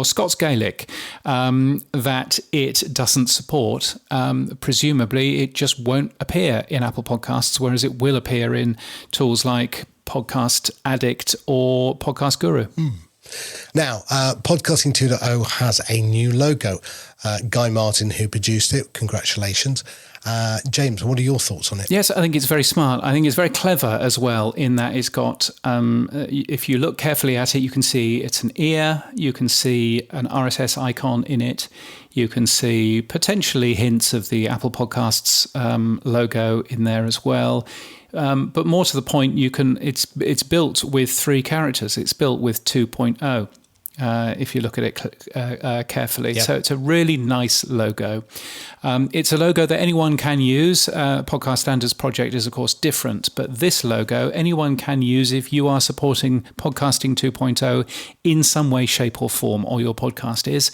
Scots Gaelic that it doesn't support. Presumably, it just won't appear in Apple Podcasts, whereas it will appear in tools like Podcast Addict or Podcast Guru. Now, Podcasting 2.0 has a new logo. Guy Martin, who produced it, congratulations. James, what are your thoughts on it? Yes, I think it's very smart. I think it's very clever as well in that it's got, if you look carefully at it, you can see it's an ear, you can see an RSS icon in it, you can see potentially hints of the Apple Podcasts logo in there as well. But more to the point, it's built with 3 characters. It's built with 2.0. If you look at it carefully. Yep. So it's a really nice logo. It's a logo that anyone can use. Podcast Standards Project is, of course, different, but this logo anyone can use if you are supporting Podcasting 2.0 in some way, shape or form, or your podcast is.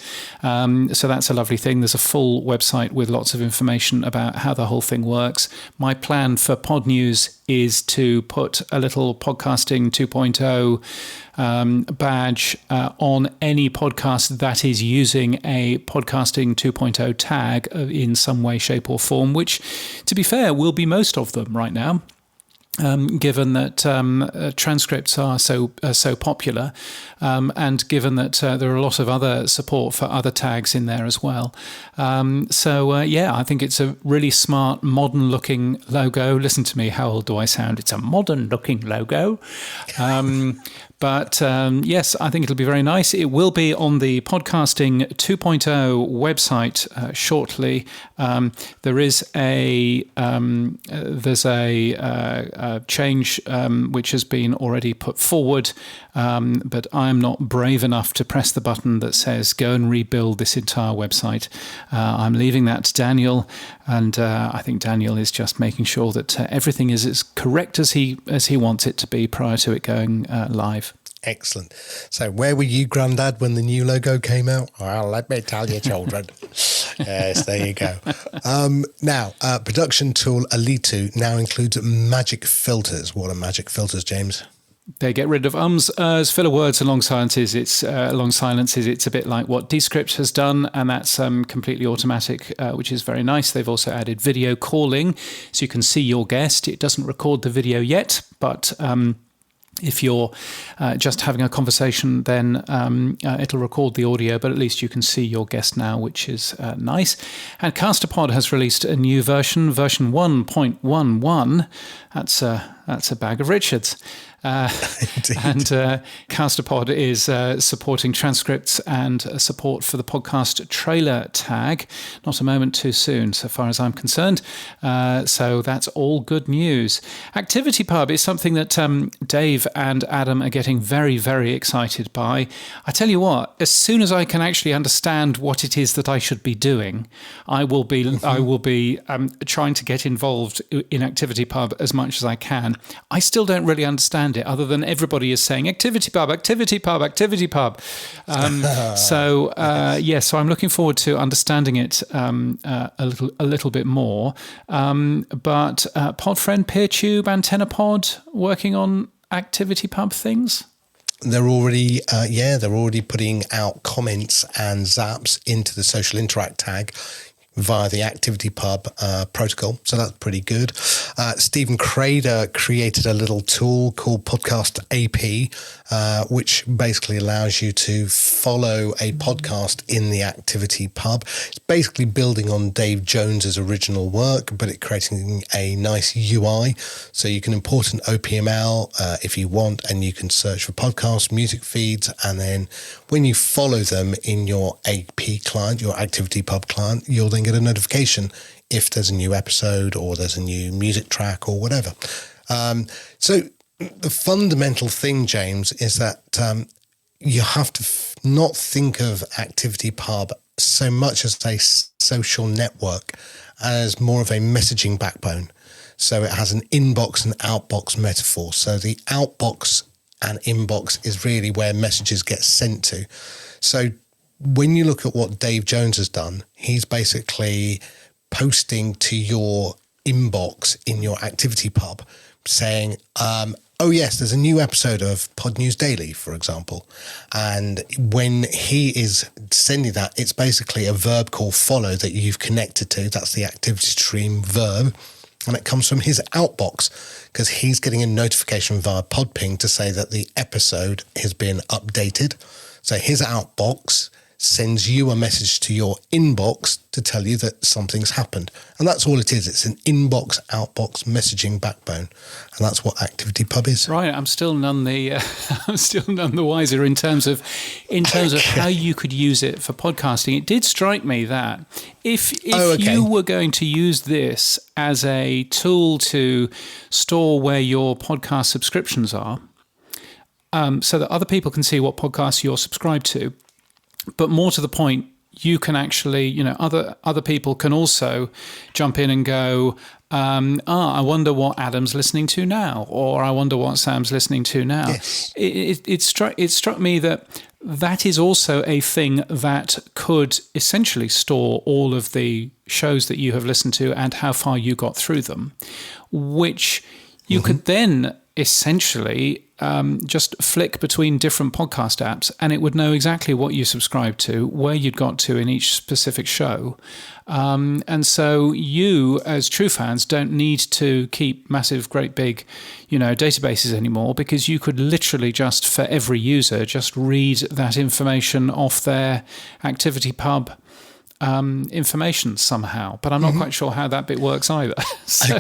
So that's a lovely thing. There's a full website with lots of information about how the whole thing works. My plan for Pod News is to put a little Podcasting 2.0 badge on any podcast that is using a Podcasting 2.0 tag in some way, shape or form, which, to be fair, will be most of them right now. Given that transcripts are so popular, and given that there are a lot of other support for other tags in there as well. I think it's a really smart, modern-looking logo. Listen to me, how old do I sound? It's a modern-looking logo. But yes, I think it'll be very nice. It will be on the Podcasting 2.0 website shortly. There is a change which has been already put forward, but I'm not brave enough to press the button that says go and rebuild this entire website. I'm leaving that to Daniel, and I think Daniel is just making sure that everything is as correct as he wants it to be prior to it going live. Excellent. So where were you, Grandad, when the new logo came out? Well, let me tell you, children. Yes, there you go. Now, production tool Alitu now includes magic filters. What are magic filters, James? They get rid of ums, ers, filler words, and long silences. It's a bit like what Descript has done, and that's completely automatic, which is very nice. They've also added video calling, so you can see your guest. It doesn't record the video yet, but if you're just having a conversation, then it'll record the audio, but at least you can see your guest now, which is nice. And Castopod has released a new version 1.11. That's a bag of Richards. And Castopod is supporting transcripts and support for the podcast trailer tag. Not a moment too soon, so far as I'm concerned. So that's all good news. ActivityPub is something that Dave and Adam are getting very, very excited by. I tell you what, as soon as I can actually understand what it is that I should be doing, I will be trying to get involved in ActivityPub as much as I can. I still don't really understand it, other than everybody is saying ActivityPub, ActivityPub, ActivityPub. So I'm looking forward to understanding it a little bit more. But Podfriend, PeerTube, AntennaPod working on ActivityPub things. They're already putting out comments and zaps into the social interact tag via the ActivityPub protocol. So that's pretty good. Stephen Crader created a little tool called Podcast AP, which basically allows you to follow a podcast in the ActivityPub. It's basically building on Dave Jones's original work, but it creating a nice UI. So you can import an OPML if you want, and you can search for podcasts, music feeds, and then when you follow them in your AP client, your ActivityPub client, you'll then get a notification if there's a new episode or there's a new music track or whatever. So the fundamental thing, James, is that you have to not think of ActivityPub so much as a social network, as more of a messaging backbone. So it has an inbox and outbox metaphor. So the outbox and inbox is really where messages get sent to. So when you look at what Dave Jones has done, he's basically posting to your inbox in your ActivityPub saying, oh yes, there's a new episode of Pod News Daily, for example. And when he is sending that, it's basically a verb called follow that you've connected to. That's the activity stream verb. And it comes from his outbox because he's getting a notification via PodPing to say that the episode has been updated. So his outbox sends you a message to your inbox to tell you that something's happened. And that's all it is. It's an inbox, outbox messaging backbone. And that's what ActivityPub is. Right. I'm still none the wiser in terms of how you could use it for podcasting. It did strike me that if you were going to use this as a tool to store where your podcast subscriptions are, so that other people can see what podcasts you're subscribed to, but more to the point, you can actually, other people can also jump in and go, I wonder what Adam's listening to now, or I wonder what Sam's listening to now. Yes. It struck me that is also a thing that could essentially store all of the shows that you have listened to and how far you got through them, which you could then essentially just flick between different podcast apps and it would know exactly what you subscribed to, where you'd got to in each specific show. And so you, as true fans, don't need to keep massive, great big, databases anymore, because you could literally just, for every user, just read that information off their ActivityPub information somehow, but I'm not quite sure how that bit works either. So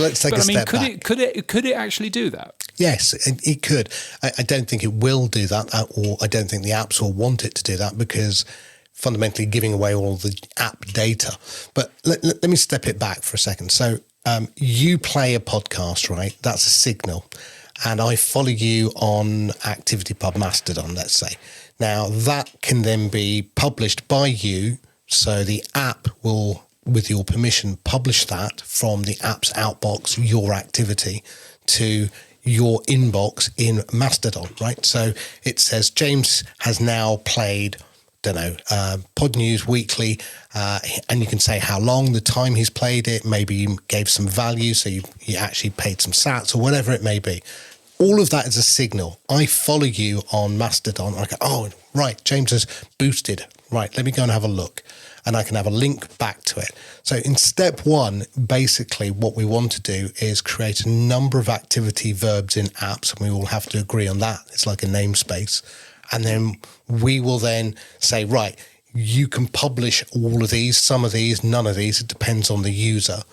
let's take a step back. Could it actually do that? Yes, it could. I don't think it will do that, or I don't think the apps will want it to do that, because fundamentally giving away all the app data. But let me step it back for a second. So you play a podcast, right? That's a signal. And I follow you on ActivityPub Mastodon, let's say. Now, that can then be published by you. So the app will, with your permission, publish that from the app's outbox, your activity, to your inbox in Mastodon, right? So it says James has now played, Pod News Weekly, and you can say how long, the time he's played it, maybe you gave some value, so you actually paid some sats or whatever it may be. All of that is a signal. I follow you on Mastodon. I go, oh, right, James has boosted. Right, let me go and have a look. And I can have a link back to it. So in step one, basically what we want to do is create a number of activity verbs in apps, and we all have to agree on that. It's like a namespace. And then we will then say, right, you can publish all of these, some of these, none of these. It depends on the user.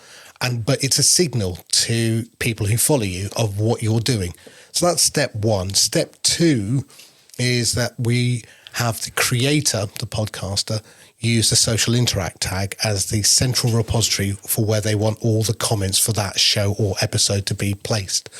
But it's a signal to people who follow you of what you're doing. So that's step one. Step two is that we have the creator, the podcaster, use the social interact tag as the central repository for where they want all the comments for that show or episode to be placed.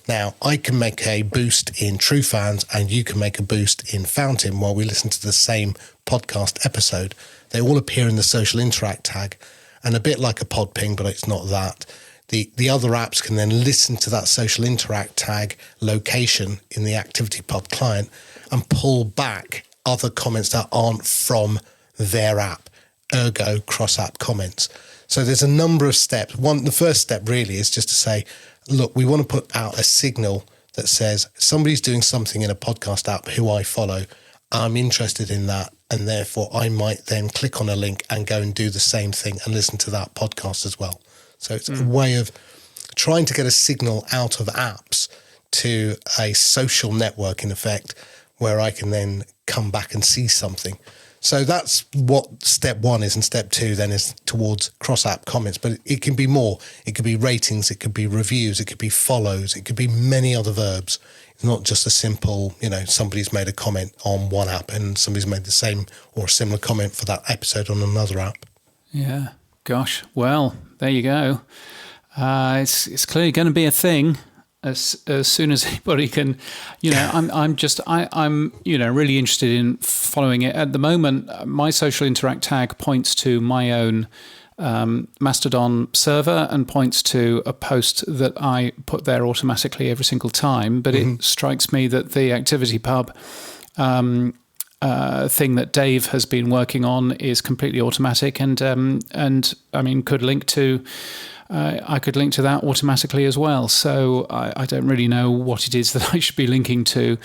Now, I can make a boost in True Fans and you can make a boost in Fountain while we listen to the same podcast episode. They all appear in the social interact tag, and a bit like a pod ping, but it's not that. The other apps can then listen to that social interact tag location in the ActivityPub client and pull back other comments that aren't from their app, ergo cross-app comments. So there's a number of steps. The first step really is just to say, look, we want to put out a signal that says somebody's doing something in a podcast app who I follow. I'm interested in that, and therefore I might then click on a link and go and do the same thing and listen to that podcast as well. So it's a way of trying to get a signal out of apps to a social network, in effect, where I can then come back and see something. So that's what step one is, and step two then is towards cross-app comments. But it can be more. It could be ratings, it could be reviews, it could be follows, it could be many other verbs. It's not just a simple, somebody's made a comment on one app and somebody's made the same or a similar comment for that episode on another app. Yeah. Gosh. Well, there you go. It's clearly going to be a thing. As soon as anybody can, I'm really interested in following it. At the moment, my social interact tag points to my own Mastodon server and points to a post that I put there automatically every single time. But it strikes me that the ActivityPub thing that Dave has been working on is completely automatic and I mean could link to I could link to that automatically as well. So I don't really know what it is that I should be linking to.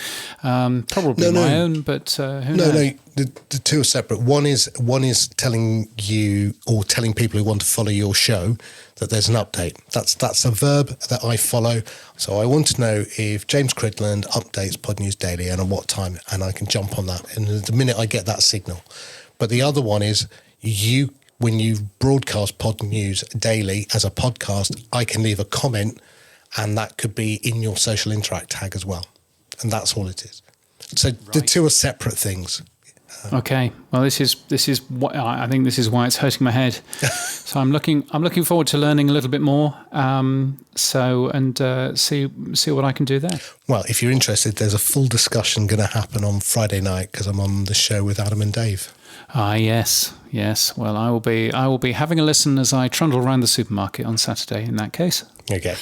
Probably my own, but who knows? No, the two are separate. One is telling you or telling people who want to follow your show that there's an update. That's a verb that I follow. So I want to know if James Cridland updates Pod News Daily and at what time, and I can jump on that. And the minute I get that signal. But the other one is when you broadcast Pod News Daily as a podcast, I can leave a comment, and that could be in your social interact tag as well. And that's all it is. So the two are separate things. Okay. Well, this is what I think. This is why it's hurting my head. So I'm looking forward to learning a little bit more. See what I can do there. Well, if you're interested, there's a full discussion going to happen on Friday night because I'm on the show with Adam and Dave. Ah, yes. Well, I will be having a listen as I trundle around the supermarket on Saturday. In that case. Okay.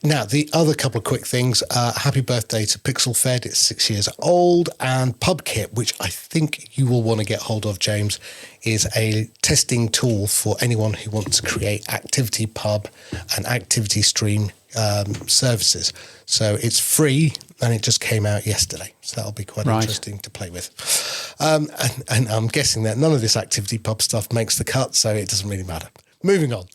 Now, the other couple of quick things. Happy birthday to PixelFed. It's 6 years old. And PubKit, which I think you will want to get hold of, James, is a testing tool for anyone who wants to create ActivityPub and ActivityStream services. So it's free, and it just came out yesterday. So that'll be quite interesting to play with. And I'm guessing that none of this ActivityPub stuff makes the cut, so it doesn't really matter. Moving on.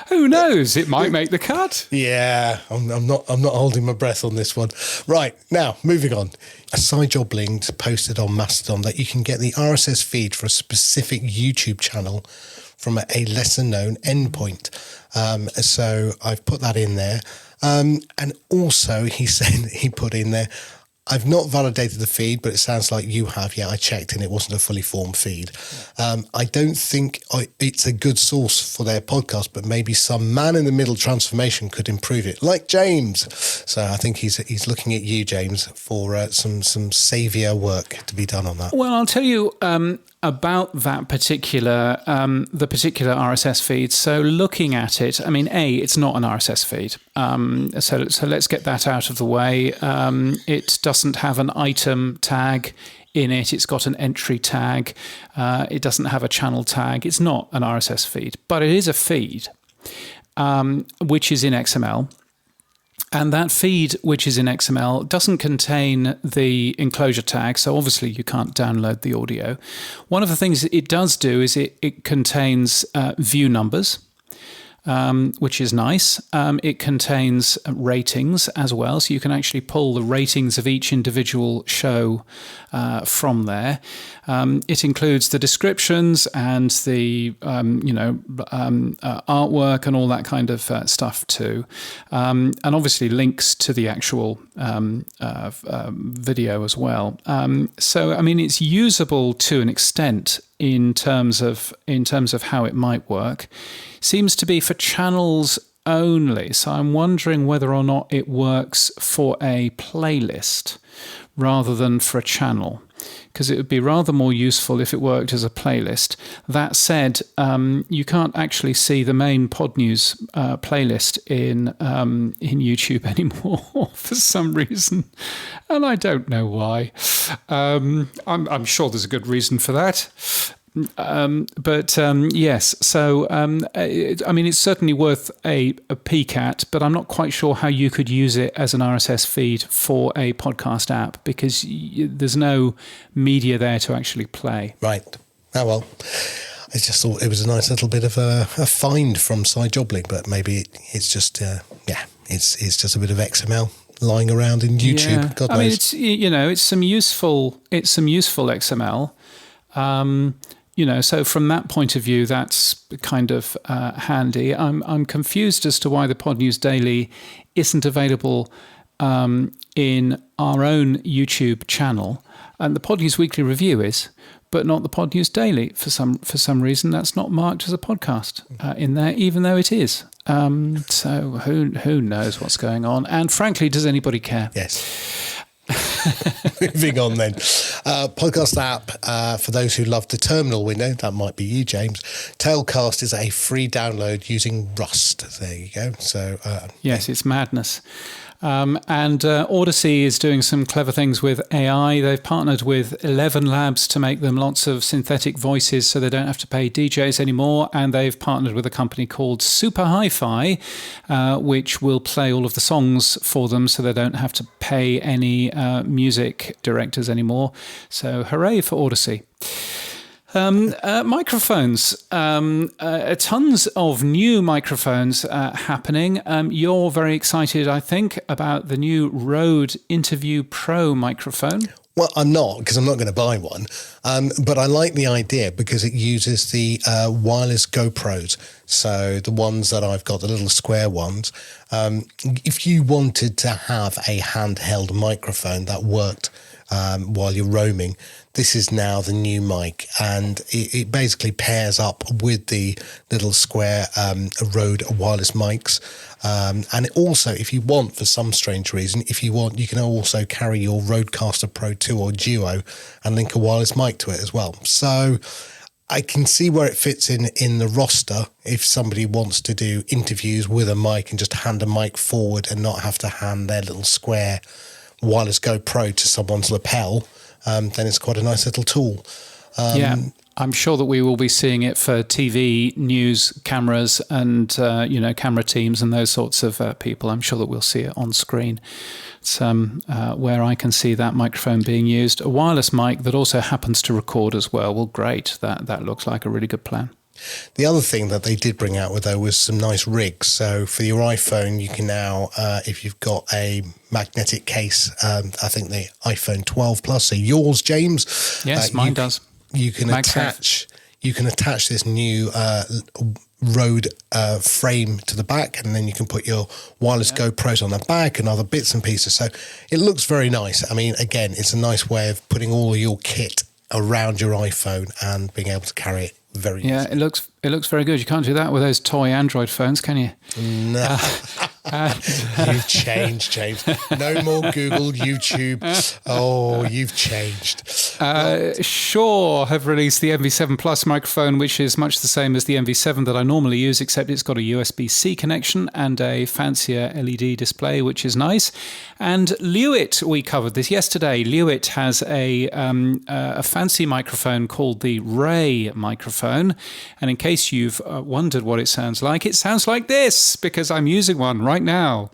Who knows? It might make the cut. Yeah, I'm not holding my breath on this one. Right, now, moving on. A side job link posted on Mastodon that you can get the RSS feed for a specific YouTube channel from a lesser-known endpoint. So I've put that in there. And also, he put in there, I've not validated the feed, but it sounds like you have. Yeah, I checked and it wasn't a fully formed feed. I don't think it's a good source for their podcast, but maybe some man-in-the-middle transformation could improve it, like James. So I think he's looking at you, James, for some saviour work to be done on that. Well, I'll tell you about that particular the particular RSS feed. So looking at it, I mean, it's not an RSS feed. So let's get that out of the way. It doesn't have an item tag in it. It's got an entry tag. It doesn't have a channel tag. It's not an RSS feed, but it is a feed, which is in XML. And that feed, which is in XML, doesn't contain the enclosure tag, so obviously you can't download the audio. One of the things it does do is it contains view numbers, which is nice. It contains ratings as well, so you can actually pull the ratings of each individual show from there. It includes the descriptions and the artwork and all that kind of stuff too, and obviously links to the actual video as well. So I mean, it's usable to an extent in terms of how it might work. Seems to be for channels only. So I'm wondering whether or not it works for a playlist rather than for a channel, because it would be rather more useful if it worked as a playlist. That said, you can't actually see the main Pod News playlist in YouTube anymore for some reason, and I don't know why. I'm sure there's a good reason for that. Yes, so I mean, it's certainly worth a peek at, but I'm not quite sure how you could use it as an RSS feed for a podcast app, because there's no media there to actually play. Right. Oh, well, I just thought it was a nice little bit of a find from Side Job Link, but maybe it's just, it's just a bit of XML lying around in YouTube. Yeah. God knows. I mean, it's some useful XML. So from that point of view, that's kind of handy. I'm confused as to why the Pod News Daily isn't available in our own YouTube channel, and the Pod News Weekly Review is, but not the Pod News Daily. For some reason, that's not marked as a podcast in there, even though it is. So who knows what's going on? And frankly, does anybody care? Yes. Moving on then. Podcast app, for those who love the terminal window, that might be you, James. Tailcast is a free download using Rust. There you go. So yes, it's madness. And Odyssey is doing some clever things with AI. They've partnered with 11 labs to make them lots of synthetic voices so they don't have to pay DJs anymore. And they've partnered with a company called Super Hi-Fi, which will play all of the songs for them so they don't have to pay any music directors anymore. So hooray for Odyssey. Microphones. Tons of new microphones happening. You're very excited, I think, about the new Rode Interview Pro microphone. Well, I'm not, because I'm not going to buy one. But I like the idea because it uses the wireless GoPros. So the ones that I've got, the little square ones. If you wanted to have a handheld microphone that worked while you're roaming, this is now the new mic, and it basically pairs up with the little square Rode wireless mics. And it also, if you want, for some strange reason, if you want, you can also carry your Rodecaster Pro 2 or Duo and link a wireless mic to it as well. So I can see where it fits in the roster if somebody wants to do interviews with a mic and just hand a mic forward and not have to hand their little square wireless GoPro to someone's lapel. Then it's quite a nice little tool. Yeah, I'm sure that we will be seeing it for TV, news, cameras, and camera teams and those sorts of people. I'm sure that we'll see it on screen. It's where I can see that microphone being used. A wireless mic that also happens to record as well. Well, great. That looks like a really good plan. The other thing that they did bring out with though was some nice rigs. So for your iPhone, you can now, if you've got a magnetic case, I think the iPhone 12 Plus, so yours, James. Yes, mine does. You can attach this new Rode frame to the back, and then you can put your wireless GoPros on the back and other bits and pieces. So it looks very nice. I mean, again, it's a nice way of putting all your kit around your iPhone and being able to carry it very easily. It looks very good. You can't do that with those toy Android phones, can you? No. You've changed, James. No more Google, YouTube. Oh, you've changed. Shure have released the MV7 Plus microphone, which is much the same as the MV7 that I normally use, except it's got a USB-C connection and a fancier LED display, which is nice. And Lewitt, we covered this yesterday. Lewitt has a fancy microphone called the Ray microphone. And in case you've wondered what it sounds like this, because I'm using one right now.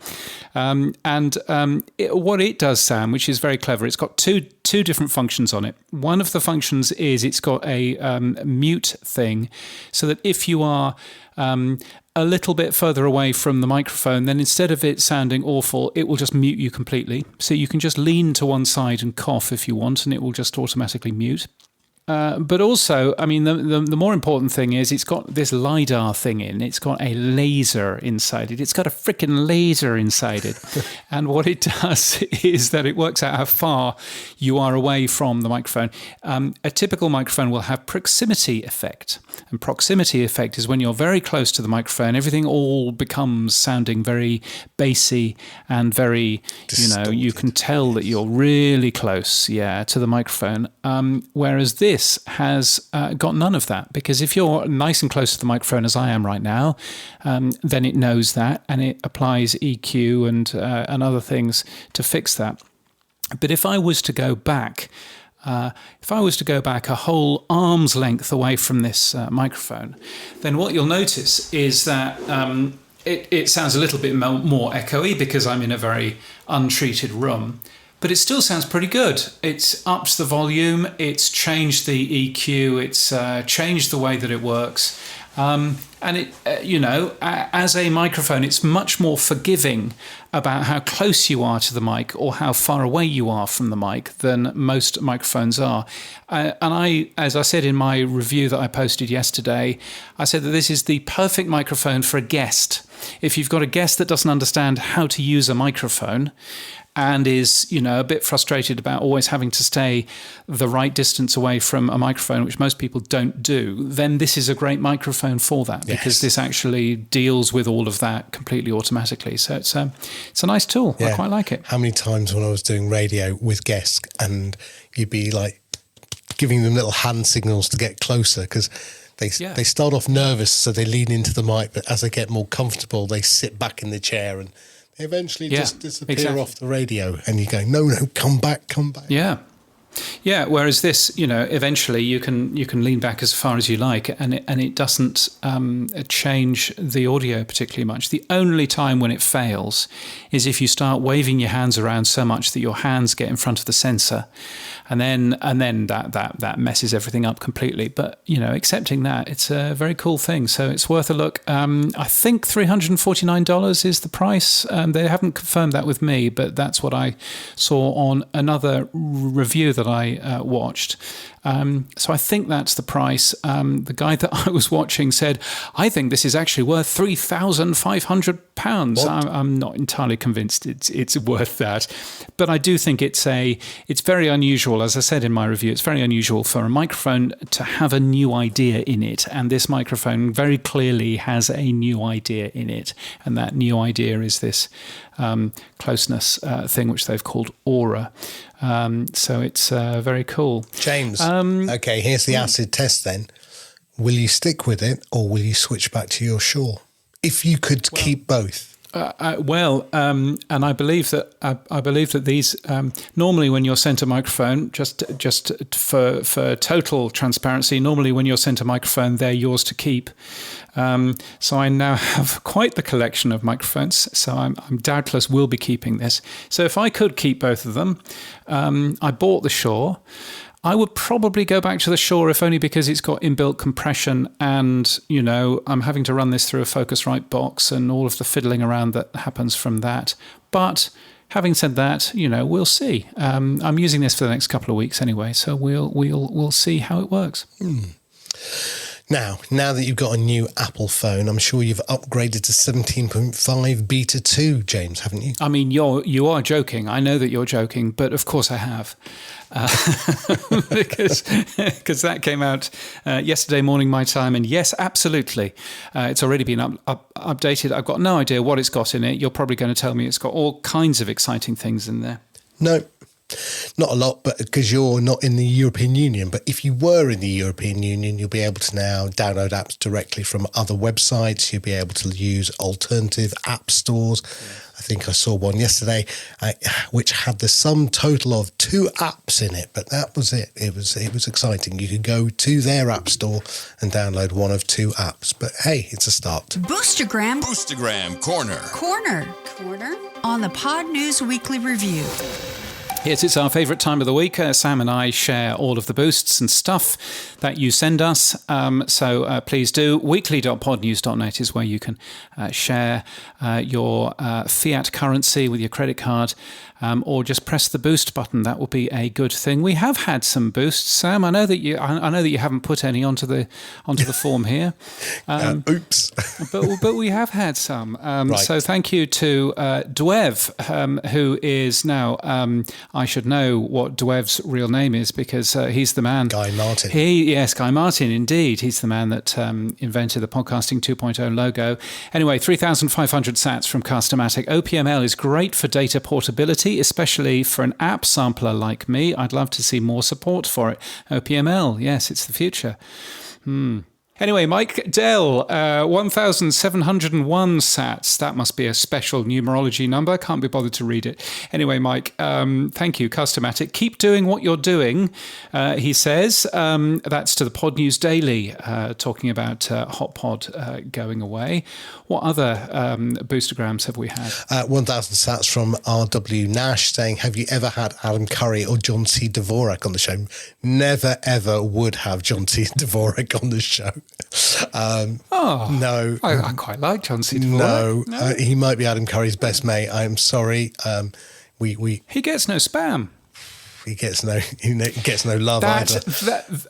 What it does, Sam, which is very clever, it's got two different functions on it. One of the functions is it's got a mute thing, so that if you are a little bit further away from the microphone, then instead of it sounding awful, it will just mute you completely. So you can just lean to one side and cough if you want, and it will just automatically mute. But also, I mean, the more important thing is it's got this LiDAR thing in. It's got a laser inside it. It's got a freaking laser inside it. And what it does is that it works out how far you are away from the microphone. A typical microphone will have proximity effect. And proximity effect is when you're very close to the microphone, everything all becomes sounding very bassy and very, distorted. You can tell that you're really close, to the microphone. Whereas this has got none of that, because if you're nice and close to the microphone, as I am right now, then it knows that and it applies EQ and other things to fix that. But if I was to go back, a whole arm's length away from this microphone, then what you'll notice is that it sounds a little bit more echoey because I'm in a very untreated room. But it still sounds pretty good. It's upped the volume, it's changed the EQ, it's changed the way that it works. And it, as a microphone, it's much more forgiving about how close you are to the mic or how far away you are from the mic than most microphones are. And as I said in my review that I posted yesterday, I said that this is the perfect microphone for a guest. if you've got a guest that doesn't understand how to use a microphone and is, a bit frustrated about always having to stay the right distance away from a microphone, which most people don't do, then this is a great microphone for that, because this actually deals with all of that completely automatically. So it's a nice tool. I quite like it. How many times when I was doing radio with guests and you'd be like giving them little hand signals to get closer, because they start off nervous, so they lean into the mic, but as they get more comfortable, they sit back in the chair and they eventually just disappear off the radio, and you go, no, come back. Yeah. Yeah, whereas this, eventually you can lean back as far as you like, and it doesn't change the audio particularly much. The only time when it fails is if you start waving your hands around so much that your hands get in front of the sensor, and then that messes everything up completely. But accepting that, it's a very cool thing, so it's worth a look. I think $349 is the price. They haven't confirmed that with me, but that's what I saw on another review that I watched. So I think that's the price. The guy that I was watching said, I think this is actually worth £3,500. I'm not entirely convinced it's worth that. But I do think it's very unusual. As I said in my review, it's very unusual for a microphone to have a new idea in it. And this microphone very clearly has a new idea in it. And that new idea is this closeness thing, which they've called Aura. So it's very cool. James, okay, here's the acid test then. Will you stick with it, or will you switch back to your Shure? If you could keep both. And I believe that these normally, when you're sent a microphone, just for total transparency, normally when you're sent a microphone, they're yours to keep. So I now have quite the collection of microphones. So I'm doubtless will be keeping this. So if I could keep both of them, I bought the Shure. I would probably go back to the Shure, if only because it's got inbuilt compression, and I'm having to run this through a Focusrite box and all of the fiddling around that happens from that. But having said that, we'll see. I'm using this for the next couple of weeks anyway, so we'll see how it works. Now that you've got a new Apple phone, I'm sure you've upgraded to 17.5 Beta 2, James, haven't you? I mean, you are joking. I know that you're joking, but of course I have. Because that came out yesterday morning my time, and yes, absolutely, it's already been updated. I've got no idea what it's got in it. You're probably going to tell me it's got all kinds of exciting things in there. No, not a lot, but because you're not in the European Union. But if you were in the European Union, you'll be able to now download apps directly from other websites. You'll be able to use alternative app stores. I think I saw one yesterday which had the sum total of 2 apps in it, but that was it. It was exciting. You could go to their app store and download one of 2 apps. But hey, it's a start. Boostergram Corner on the Pod News Weekly Review. Yes, it's our favourite time of the week. Sam and I share all of the boosts and stuff that you send us. So please do. Weekly.podnews.net is where you can share your fiat currency with your credit card, or just press the boost button. That will be a good thing. We have had some boosts, Sam. I know that you haven't put any onto the form here. Oops. but we have had some. Right. So thank you to Dwev, who is now. I should know what Dwev's real name is, because he's the man. Guy Martin. Guy Martin, indeed. He's the man that invented the Podcasting 2.0 logo. Anyway, 3,500 sats from Customatic. OPML is great for data portability, especially for an app sampler like me. I'd love to see more support for it. OPML, yes, it's the future. Anyway, Mike Dell, 1,701 sats. That must be a special numerology number. Can't be bothered to read it. Anyway, Mike, thank you, Customatic. Keep doing what you're doing, he says. That's to the Pod News Daily, talking about HotPod going away. What other boostergrams have we had? 1,000 sats from R.W. Nash saying, have you ever had Adam Curry or John C. Dvorak on the show? Never, ever would have John C. Dvorak on the show. No. I quite like John C. Dvorak. No. He might be Adam Curry's best mate. I'm sorry. He gets no spam. he gets no love either.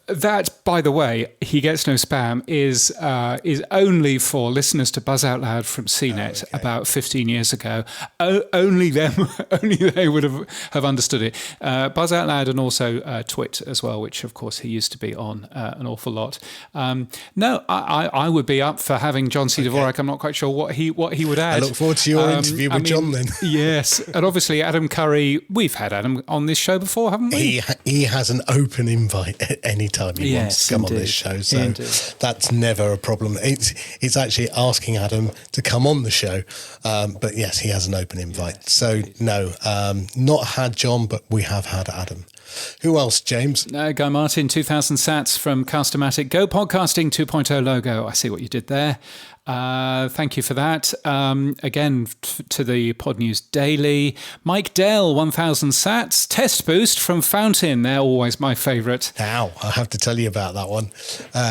That, by the way, he gets no spam is only for listeners to Buzz Out Loud from CNET about 15 years ago. Only they would have understood it. Buzz Out Loud and also Twit as well, which of course he used to be on an awful lot. No, I would be up for having John C. Dvorak. I'm not quite sure what he would add. I look forward to your interview with John then. Yes, and obviously Adam Curry. We've had Adam on this show before, haven't we? He has an open invite at any time he wants to come on this show, so that's never a problem. It's actually asking Adam to come on the show, but yes, he has an open invite. So no, not had John, but we have had Adam. Who else, James? Guy Martin, 2000 sats from Customatic. Go Podcasting 2.0 logo. I see what you did there. Thank you for that. Again, to the Pod News Daily. Mike Dell, 1000 sats. Test boost from Fountain. They're always my favourite. Now, I have to tell you about that one.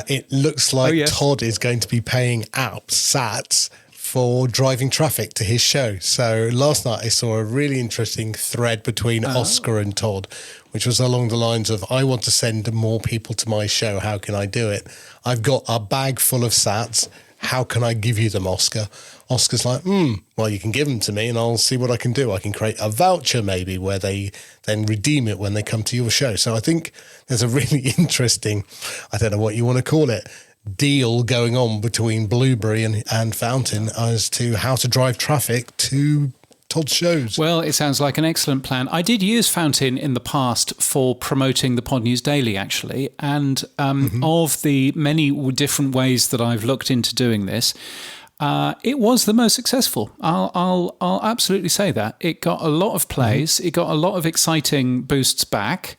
It looks like Todd is going to be paying out sats for driving traffic to his show. So last night I saw a really interesting thread between Oscar and Todd, which was along the lines of, I want to send more people to my show. How can I do it? I've got a bag full of sats. How can I give you them, Oscar? Oscar's like, well, you can give them to me and I'll see what I can do. I can create a voucher maybe where they then redeem it when they come to your show. So I think there's a really interesting, I don't know what you want to call it, deal going on between Blueberry and Fountain as to how to drive traffic to Todd's shows. Well, it sounds like an excellent plan. I did use Fountain in the past for promoting the Pod News Daily, actually, and of the many different ways that I've looked into doing this, it was the most successful. I'll absolutely say that. It got a lot of plays. It got a lot of exciting boosts back.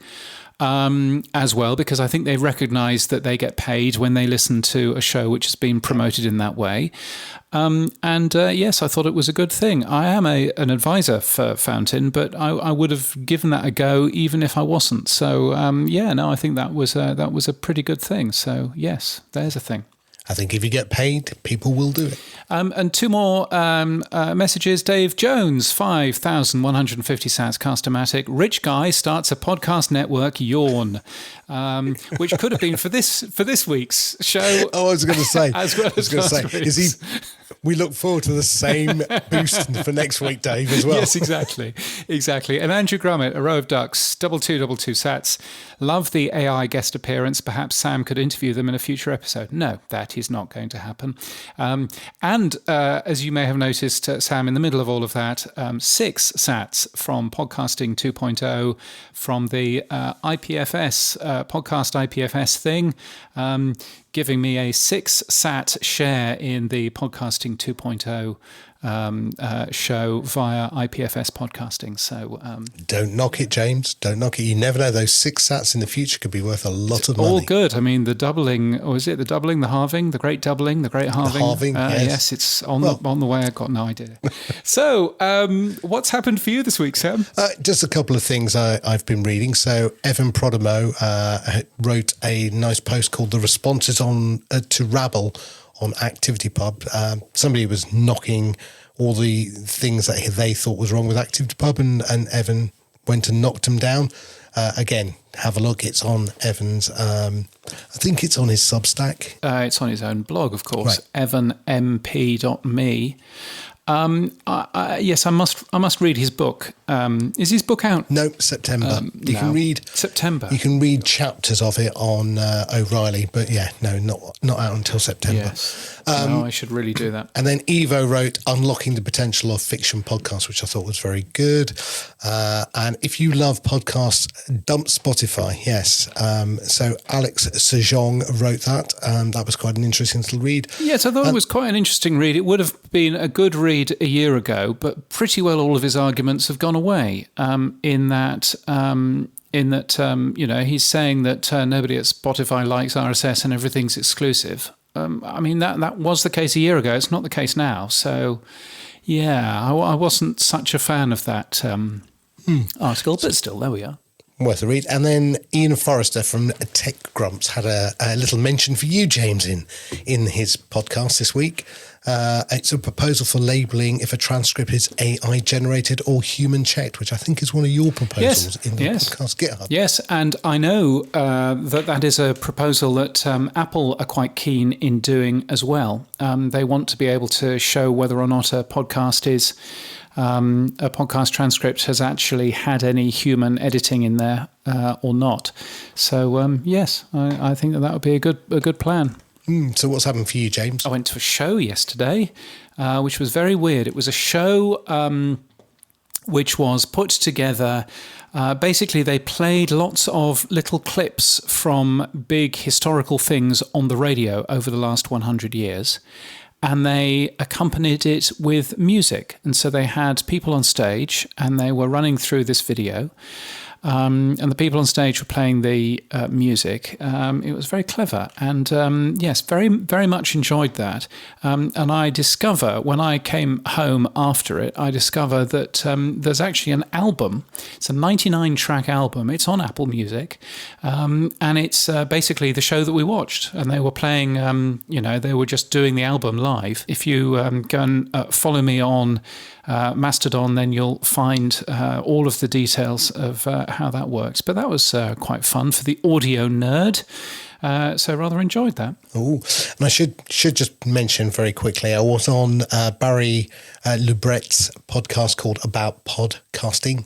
As well, because I think they recognise that they get paid when they listen to a show which has been promoted in that way. Yes, I thought it was a good thing. I am an advisor for Fountain, but I would have given that a go even if I wasn't. So I think that was a pretty good thing. So yes, there's a thing. I think if you get paid, people will do it. And two more messages. Dave Jones, 5,150 sats, Customatic. Rich guy starts a podcast network, yawn, which could have been for this week's show. Oh, I was going to say. As well as last week's. We look forward to the same boost for next week, Dave, as well. Yes, exactly. And Andrew Grummett, A Row of Ducks, 2222 sats. Love the AI guest appearance. Perhaps Sam could interview them in a future episode. No, that is not going to happen. And as you may have noticed, Sam, in the middle of all of that, 6 sats from Podcasting 2.0 from the IPFS, podcast IPFS thing, giving me a 6 sat share in the Podcasting 2.0 show via IPFS podcasting. So don't knock it, James. Don't knock it. You never know. Those 6 sats in the future could be worth a lot of money. All good. I mean, the doubling, or is it the doubling, the halving, the great doubling, the great halving? The halving, yes. Yes, it's on the way. I've got no idea. So, what's happened for you this week, Sam? Just a couple of things I've been reading. So, Evan Prodamo wrote a nice post called "The Responses on to Rabble" on ActivityPub. Somebody was knocking all the things that they thought was wrong with ActivityPub, and Evan went and knocked them down. Again, have a look. It's on Evan's, I think it's on his Substack. It's on his own blog, of course, right. evanmp.me. Yes, I must read his book. Is his book out? No, September. You can read September. You can read chapters of it on O'Reilly, but not out until September. Yes. No, I should really do that. And then Evo wrote "Unlocking the Potential of Fiction" podcast, which I thought was very good. And if you love podcasts, dump Spotify. Yes. So Alex Sejong wrote that. That was quite an interesting little read. Yes, I thought it was quite an interesting read. It would have been a good read a year ago, but pretty well all of his arguments have gone away. In that he's saying that nobody at Spotify likes RSS and everything's exclusive. I mean, that was the case a year ago. It's not the case now. So, yeah, I wasn't such a fan of that article, but still, there we are. Worth a read. And then Ian Forrester from Tech Grumps had a little mention for you, James, in his podcast this week. It's a proposal for labelling if a transcript is AI generated or human checked, which I think is one of your proposals in the podcast GitHub. Yes, and I know that is a proposal that Apple are quite keen in doing as well. They want to be able to show whether or not a podcast transcript has actually had any human editing in there or not. So yes, I think that would be a good plan. So what's happened for you, James? I went to a show yesterday, which was very weird. It was a show which was put together. Basically, they played lots of little clips from big historical things on the radio over the last 100 years. And they accompanied it with music. And so they had people on stage and they were running through this video. And the people on stage were playing the music. It was very clever. And yes, very, very much enjoyed that. And I discover, when I came home after it, I discover that there's actually an album. It's a 99-track album. It's on Apple Music. And it's basically the show that we watched. And they were playing, they were just doing the album live. If you go and follow me on Mastodon, then you'll find all of the details of how that works. But that was quite fun for the audio nerd. So rather enjoyed that. Oh, and I should just mention very quickly, I was on Barry Lubret's podcast called About Podcasting.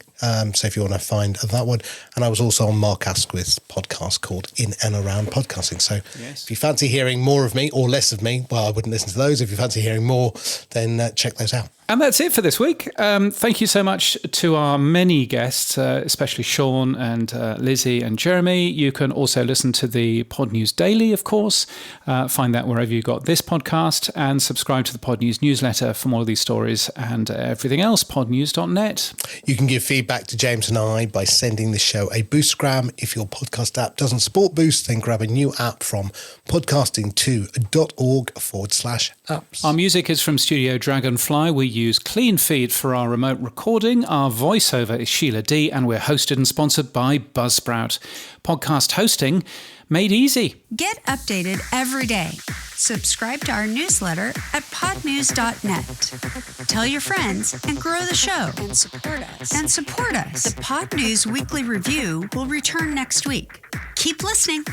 So if you want to find that one. And I was also on Mark Asquith's podcast called In and Around Podcasting. So if you fancy hearing more of me or less of me, well, I wouldn't listen to those. If you fancy hearing more, then check those out. And that's it for this week. Thank you so much to our many guests, especially Sean and Lizzie and Jeremy. You can also listen to the Pod News Daily, of course. Find that wherever you got this podcast, and subscribe to the Pod News newsletter for more of these stories and everything else, podnews.net. You can give feedback to James and I by sending the show a Boostgram. If your podcast app doesn't support Boost, then grab a new app from podcasting2.org/apps. Our music is from Studio Dragonfly. We use Clean Feed for our remote recording. Our voiceover is Sheila D, and we're hosted and sponsored by Buzzsprout. Podcast hosting made easy. Get updated every day. Subscribe to our newsletter at podnews.net. Tell your friends and grow the show. And support us. The Pod News Weekly Review will return next week. Keep listening.